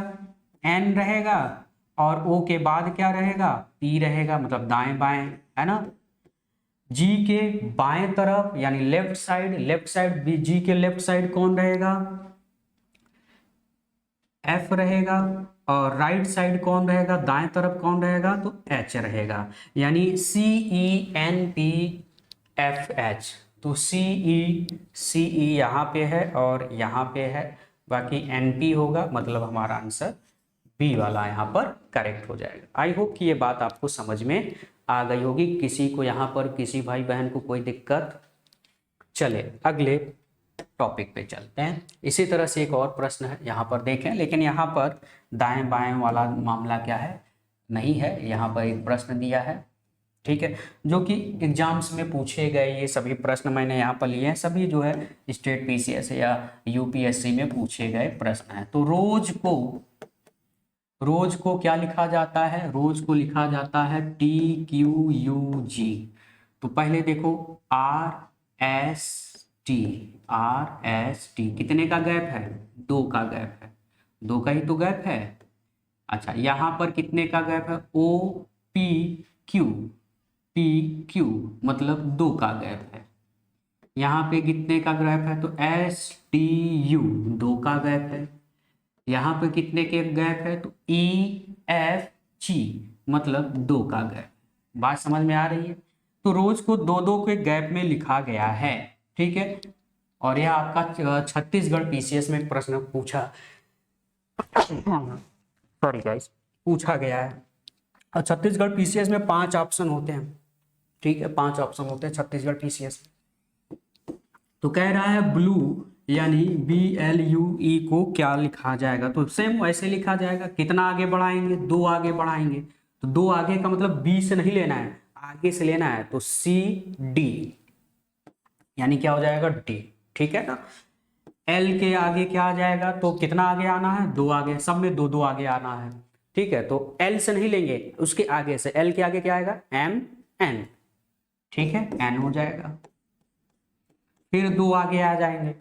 S1: एन रहेगा और ओ के बाद क्या रहेगा, पी रहेगा, मतलब दाएं बाएं, है ना। जी के बाएं तरफ यानी लेफ्ट साइड भी, जी के लेफ्ट साइड कौन रहेगा, एफ रहेगा। और राइट साइड कौन रहेगा, दाएं तरफ कौन रहेगा, तो एच रहेगा। यानी C E N P F H. तो सी ई यहाँ पे है और यहाँ पे है, बाकी एन पी होगा, मतलब हमारा आंसर बी वाला यहाँ पर करेक्ट हो जाएगा। आई होप कि ये बात आपको समझ में आ गई होगी। किसी को यहाँ पर, किसी भाई बहन को कोई दिक्कत? चले अगले टॉपिक पे चलते हैं। इसी तरह से एक और प्रश्न है, यहाँ पर देखें, लेकिन यहाँ पर दाएं बाएं वाला मामला क्या है, नहीं है। यहाँ पर एक प्रश्न दिया है, ठीक है, जो कि एग्जाम्स में पूछे गए। ये सभी प्रश्न मैंने यहाँ पर लिए हैं, सभी जो है स्टेट पीसीएस या यूपीएससी में पूछे गए प्रश्न हैं। तो रोज को क्या लिखा जाता है, रोज को लिखा जाता है TQUG। तो पहले देखो RST, RST कितने का गैप है, 2 का गैप है, 2 का ही तो गैप है। अच्छा, यहाँ पर कितने का गैप है, OPQ, PQ मतलब 2 का गैप है। यहाँ पे कितने का गैप है, तो STU 2 का गैप है। यहाँ पे कितने के गैप है, तो EFG मतलब 2 का गैप। बात समझ में आ रही है। तो रोज को 2-2 के गैप में लिखा गया है, ठीक है। और यह आपका छत्तीसगढ़ पीसीएस में प्रश्न पूछा, सॉरी गाइस, पूछा गया है। और छत्तीसगढ़ पीसीएस में 5 ऑप्शन होते हैं, ठीक है, 5 ऑप्शन होते हैं छत्तीसगढ़ पीसीएस। तो कह रहा है ब्लू यानी BLUE को क्या लिखा जाएगा, तो सेम वैसे लिखा जाएगा। कितना आगे बढ़ाएंगे, 2 आगे बढ़ाएंगे। तो 2 आगे का मतलब B से नहीं लेना है, आगे से लेना है, तो CD यानी क्या हो जाएगा, D। ठीक है ना। L के आगे क्या आ जाएगा, तो कितना आगे आना है, 2 आगे, सब में 2-2 आगे आना है। ठीक है, तो L से नहीं लेंगे, उसके आगे से, L के आगे क्या आएगा, MN। ठीक है, N हो जाएगा। फिर 2 आगे आ जाएंगे,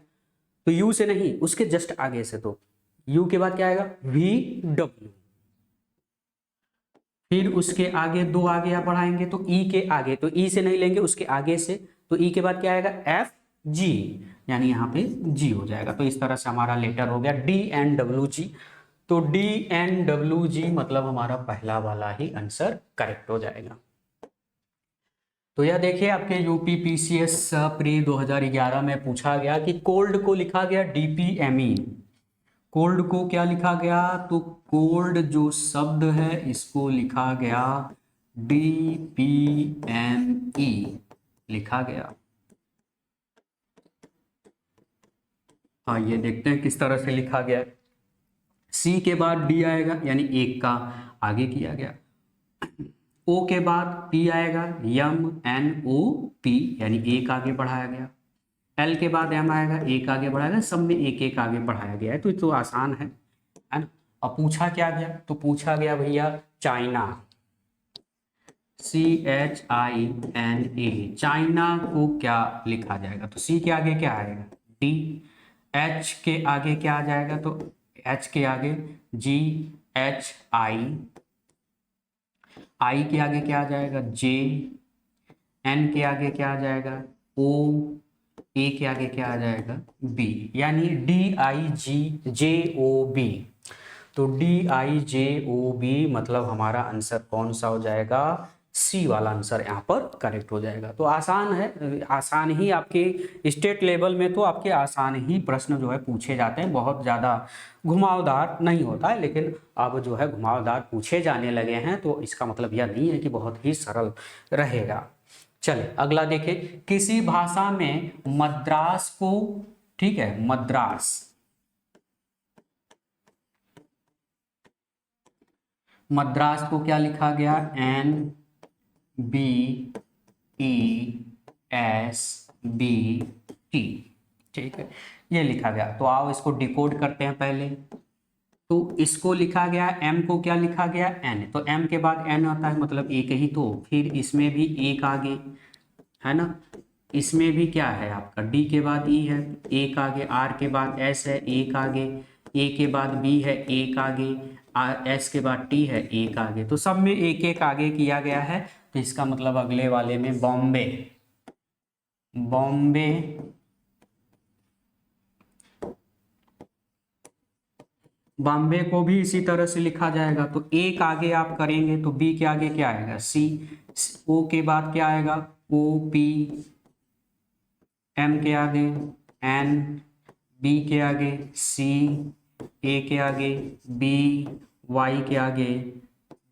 S1: तो U से नहीं, उसके जस्ट आगे से, तो U के बाद क्या आएगा, VW। फिर उसके आगे 2 आगे आप बढ़ाएंगे, तो E के आगे, तो E से नहीं लेंगे, उसके आगे से, तो E के बाद क्या आएगा, FG, यानी यहाँ पे G हो जाएगा। तो इस तरह से हमारा लेटर हो गया DNWG। तो DNWG मतलब हमारा पहला वाला ही आंसर करेक्ट हो जाएगा। तो यह देखिए आपके यूपी पीसीएस प्री 2011 में पूछा गया कि कोल्ड को लिखा गया DPME। कोल्ड को क्या लिखा गया, तो कोल्ड जो शब्द है इसको लिखा गया DPME लिखा गया। हाँ, ये देखते हैं किस तरह से लिखा गया। C के बाद D आएगा, यानी 1 का आगे किया गया। O के बाद P आएगा, MNOP यानी 1 आगे बढ़ाया गया। L के बाद M आएगा, 1 आगे बढ़ाया गया, सब में 1-1 आगे बढ़ाया गया है। तो ये तो आसान है ना। अब पूछा क्या गया, तो पूछा गया भैया चाइना, CHINA, चाइना को क्या लिखा जाएगा, तो C के आगे क्या आएगा, D। H के आगे क्या आ जाएगा, तो H के आगे GHI, I के आगे क्या आ जाएगा, J। N के आगे क्या आ जाएगा, O। A के आगे क्या आ जाएगा, B, यानी DIGJOB। तो DIJOB मतलब हमारा आंसर कौन सा हो जाएगा, C वाला आंसर यहाँ पर करेक्ट हो जाएगा। तो आसान है, आसान ही आपके स्टेट लेवल में तो आपके आसान ही प्रश्न जो है पूछे जाते हैं, बहुत ज़्यादा घुमावदार नहीं होता है। लेकिन अब जो है घुमावदार पूछे जाने लगे हैं, तो इसका मतलब यह नहीं है कि बहुत ही सरल रहेगा। चले अगला देखें, किसी भाषा में मद्रास को, ठीक है, मद्रास को क्या लिखा गया, NBESBT। ठीक है, ये लिखा गया। तो आओ इसको डिकोड करते हैं पहले। तो इसको लिखा गया m को क्या लिखा गया n, तो m के बाद n आता है मतलब एक ही, तो फिर इसमें भी एक आगे है ना, इसमें भी क्या है आपका d के बाद e है एक आगे, r के बाद s है एक आगे, a के बाद b है एक आगे, s के बाद t है एक आगे। तो सब में एक एक आगे किया गया है। तो इसका मतलब अगले वाले में बॉम्बे, बॉम्बे बॉम्बे को भी इसी तरह से लिखा जाएगा। तो एक आगे आप करेंगे तो बी के आगे क्या आएगा सी, ओ के बाद क्या आएगा ओ पी, एम के आगे एन, बी के आगे सी, ए के आगे बी, वाई के आगे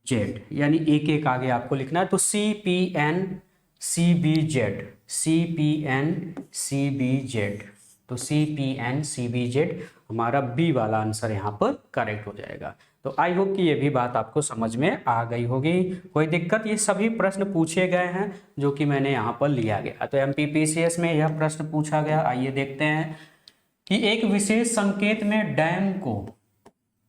S1: जेड, यानी एक एक आगे आपको लिखना है। तो C P N C B Z, C P N C B Z, तो C P N C B Z हमारा बी वाला आंसर यहाँ पर करेक्ट हो जाएगा। तो आई होप कि ये भी बात आपको समझ में आ गई होगी, कोई दिक्कत। ये सभी प्रश्न पूछे गए हैं जो कि मैंने यहाँ पर लिया गया। तो एमपीपीसीएस में यह प्रश्न पूछा गया, आइए देखते हैं कि एक विशेष संकेत में डैम को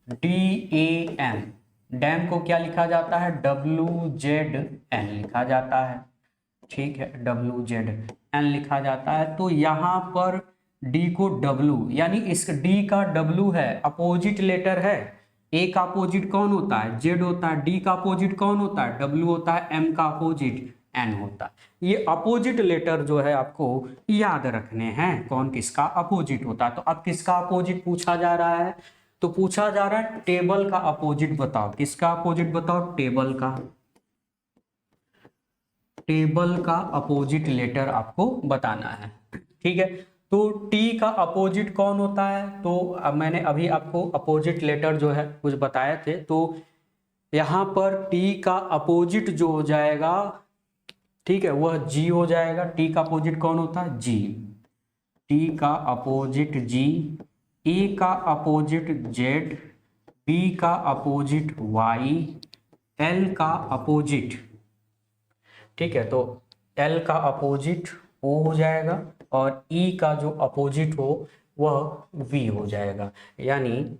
S1: DAM, डैम को क्या लिखा जाता है WZN लिखा जाता है, ठीक है WZN लिखा जाता है। तो यहाँ पर D को W, यानी इस D का W है अपोजिट लेटर है। A का अपोजिट कौन होता है Z होता है, D का अपोजिट कौन होता है W होता है, M का अपोजिट N होता है। ये अपोजिट लेटर जो है आपको याद रखने हैं, कौन किसका अपोजिट होता है। तो अब किसका अपोजिट पूछा जा रहा है, तो पूछा जा रहा है टेबल का अपोजिट बताओ। किसका अपोजिट बताओ, टेबल का, टेबल का अपोजिट लेटर आपको बताना है, ठीक है। तो T का अपोजिट कौन होता है, तो अब मैंने अभी आपको अपोजिट लेटर जो है कुछ बताए थे। तो यहाँ पर T का अपोजिट जो हो जाएगा, ठीक है, वह G हो जाएगा। T का अपोजिट कौन होता है G, T का अपोजिट G, A का अपोजिट Z, B का अपोजिट Y, L का अपोजिट, ठीक है, तो L का अपोजिट O हो जाएगा और E का जो अपोजिट हो वह V हो जाएगा, यानी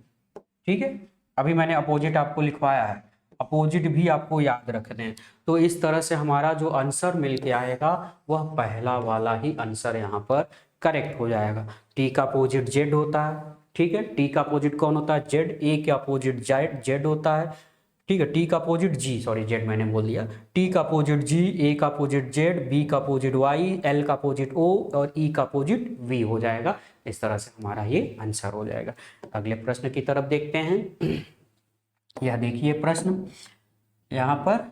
S1: ठीक है। अभी मैंने अपोजिट आपको लिखवाया है, अपोजिट भी आपको याद रखने हैं। तो इस तरह से हमारा जो आंसर मिल के आएगा वह पहला वाला ही आंसर यहाँ पर करेक्ट हो जाएगा। T का अपोजिट Z होता है, ठीक है, T का अपोजिट कौन होता है Z, A के अपोजिट Z होता है, ठीक है। T का अपोजिट G, सॉरी Z मैंने बोल दिया, T का अपोजिट G, A का अपोजिट Z, B का अपोजिट Y, L का अपोजिट O और E का अपोजिट V हो जाएगा। इस तरह से हमारा ये आंसर हो जाएगा। अगले प्रश्न की तरफ देखते हैं। यह देखिए प्रश्न यहाँ पर,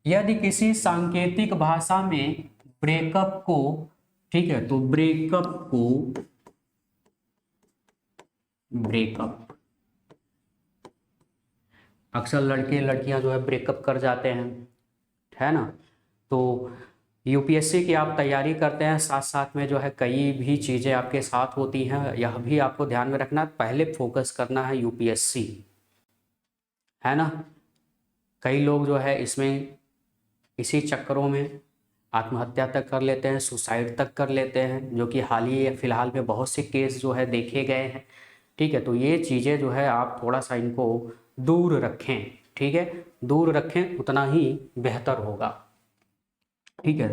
S1: यदि किसी सांकेतिक भाषा में ब्रेकअप को, ठीक है, तो ब्रेकअप को, ब्रेकअप अक्सर लड़के लड़कियां जो है ब्रेकअप कर जाते हैं, है ना। तो यूपीएससी की आप तैयारी करते हैं, साथ साथ में जो है कई भी चीज़ें आपके साथ होती हैं, यह भी आपको ध्यान में रखना। पहले फोकस करना है यूपीएससी, है ना। कई लोग जो है इसमें इसी चक्करों में आत्महत्या तक कर लेते हैं, सुसाइड तक कर लेते हैं, जो कि हाल ही फिलहाल में बहुत से केस जो है देखे गए हैं, ठीक है। तो ये चीज़ें जो है आप थोड़ा सा इनको दूर रखें, ठीक है, दूर रखें, उतना ही बेहतर होगा, ठीक है।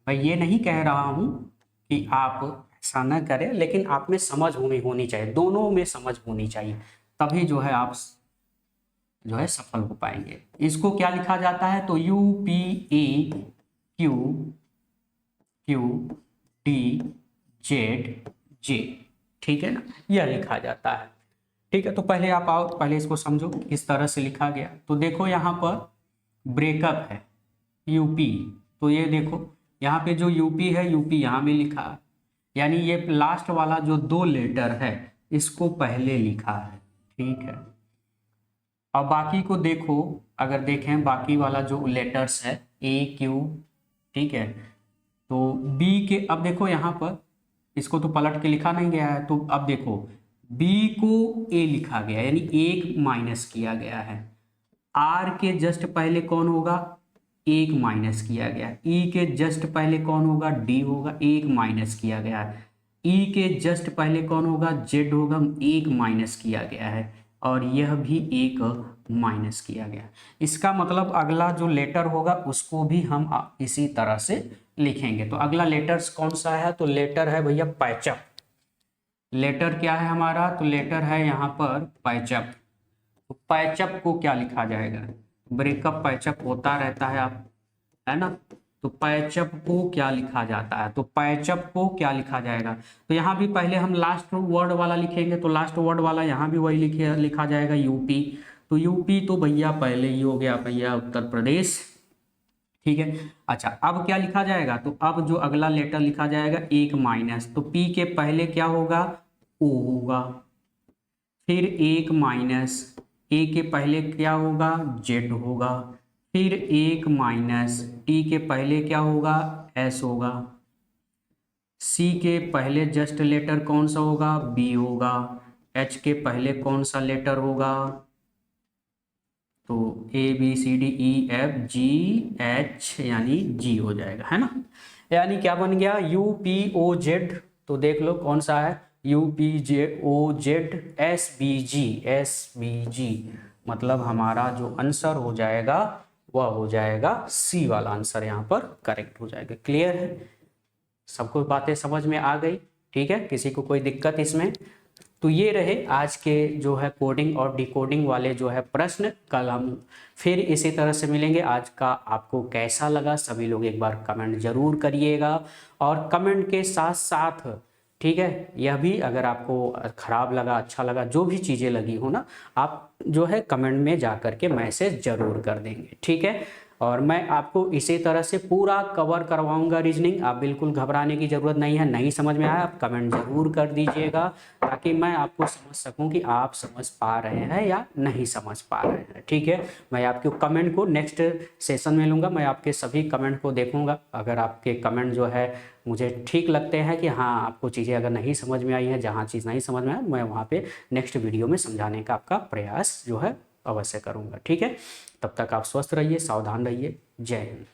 S1: मैं ये नहीं कह रहा हूँ कि आप ऐसा न करें, लेकिन आप में समझ होनी चाहिए, दोनों में समझ होनी चाहिए, तभी जो है आप जो है सफल हो पाएंगे। इसको क्या लिखा जाता है, तो UPAQQDZJ, ठीक है ना, यह लिखा जाता है, ठीक है। तो पहले आप आओ, पहले इसको समझो किस तरह से लिखा गया। तो देखो यहाँ पर ब्रेकअप है यूपी, तो ये देखो यहाँ पे जो यूपी है, यूपी यहाँ में लिखा है, यानी ये लास्ट वाला जो दो लेटर है इसको पहले लिखा है, ठीक है। अब बाकी को देखो, अगर देखें बाकी वाला जो लेटर्स है AQ, ठीक है, तो बी के, अब देखो यहाँ पर इसको तो पलट के लिखा नहीं गया है, तो अब देखो बी को A लिखा गया, यानी एक माइनस किया गया है। R के जस्ट पहले कौन होगा, एक माइनस किया गया है। ई के जस्ट पहले कौन होगा, डी होगा, एक माइनस किया गया है। ई के जस्ट पहले कौन होगा, जेड होगा, एक माइनस किया गया है। और यह भी एक माइनस किया गया। इसका मतलब अगला जो लेटर होगा उसको भी हम इसी तरह से लिखेंगे। तो अगला लेटर्स कौन सा है, तो लेटर है भैया पैचअप। लेटर क्या है हमारा, तो लेटर है यहाँ पर पैचअप। तो पैचअप को क्या लिखा जाएगा, ब्रेकअप पैचअप होता रहता है, आप है ना। तो पैचअप को क्या लिखा जाता है, तो पैचअप को क्या लिखा जाएगा, तो यहाँ भी पहले हम लास्ट वर्ड वाला लिखेंगे। तो लास्ट वर्ड वाला यहाँ भी वही लिखा जाएगा, यूपी। तो यूपी तो भैया पहले ही हो गया भैया, उत्तर प्रदेश। ठीक है। अच्छा, अब क्या लिखा जाएगा, तो अब जो अगला लेटर लिखा जाएगा एक माइनस। तो पी के पहले क्या होगा, ओ होगा। फिर एक माइनस, ए के पहले क्या होगा, जेड होगा। फिर एक माइनस, टी के पहले क्या होगा, एस होगा। सी के पहले जस्ट लेटर कौन सा होगा, बी होगा। एच के पहले कौन सा लेटर होगा, तो A B C D E F G H यानी जी हो जाएगा, है ना। यानी क्या बन गया, यू पी ओ जेड। तो देख लो कौन सा है, U P J O Z S B G. मतलब हमारा जो आंसर हो जाएगा वह हो जाएगा सी वाला आंसर, यहाँ पर करेक्ट हो जाएगा। क्लियर है, सबको बातें समझ में आ गई। ठीक है, किसी को कोई दिक्कत इसमें। तो ये रहे आज के जो है कोडिंग और डिकोडिंग वाले जो है प्रश्न। कल हम फिर इसी तरह से मिलेंगे। आज का आपको कैसा लगा, सभी लोग एक बार कमेंट जरूर करिएगा। और कमेंट के साथ साथ ठीक है, यह भी अगर आपको खराब लगा, अच्छा लगा, जो भी चीज़ें लगी हो ना, आप जो है कमेंट में जा कर के मैसेज जरूर कर देंगे। ठीक है, और मैं आपको इसी तरह से पूरा कवर करवाऊंगा रीजनिंग। आप बिल्कुल घबराने की ज़रूरत नहीं है। नहीं समझ में आया आप कमेंट ज़रूर कर दीजिएगा, ताकि मैं आपको समझ सकूं कि आप समझ पा रहे हैं या नहीं समझ पा रहे हैं। ठीक है, मैं आपके कमेंट को नेक्स्ट सेशन में लूँगा। मैं आपके सभी कमेंट को देखूँगा। अगर आपके कमेंट जो है मुझे ठीक लगते हैं कि हाँ आपको चीज़ें अगर नहीं समझ में आई हैं, जहाँ चीज़ नहीं समझ में आया, मैं वहाँ पे नेक्स्ट वीडियो में समझाने का आपका प्रयास जो है अवश्य करूँगा। ठीक है, तब तक आप स्वस्थ रहिए, सावधान रहिए। जय हिंद।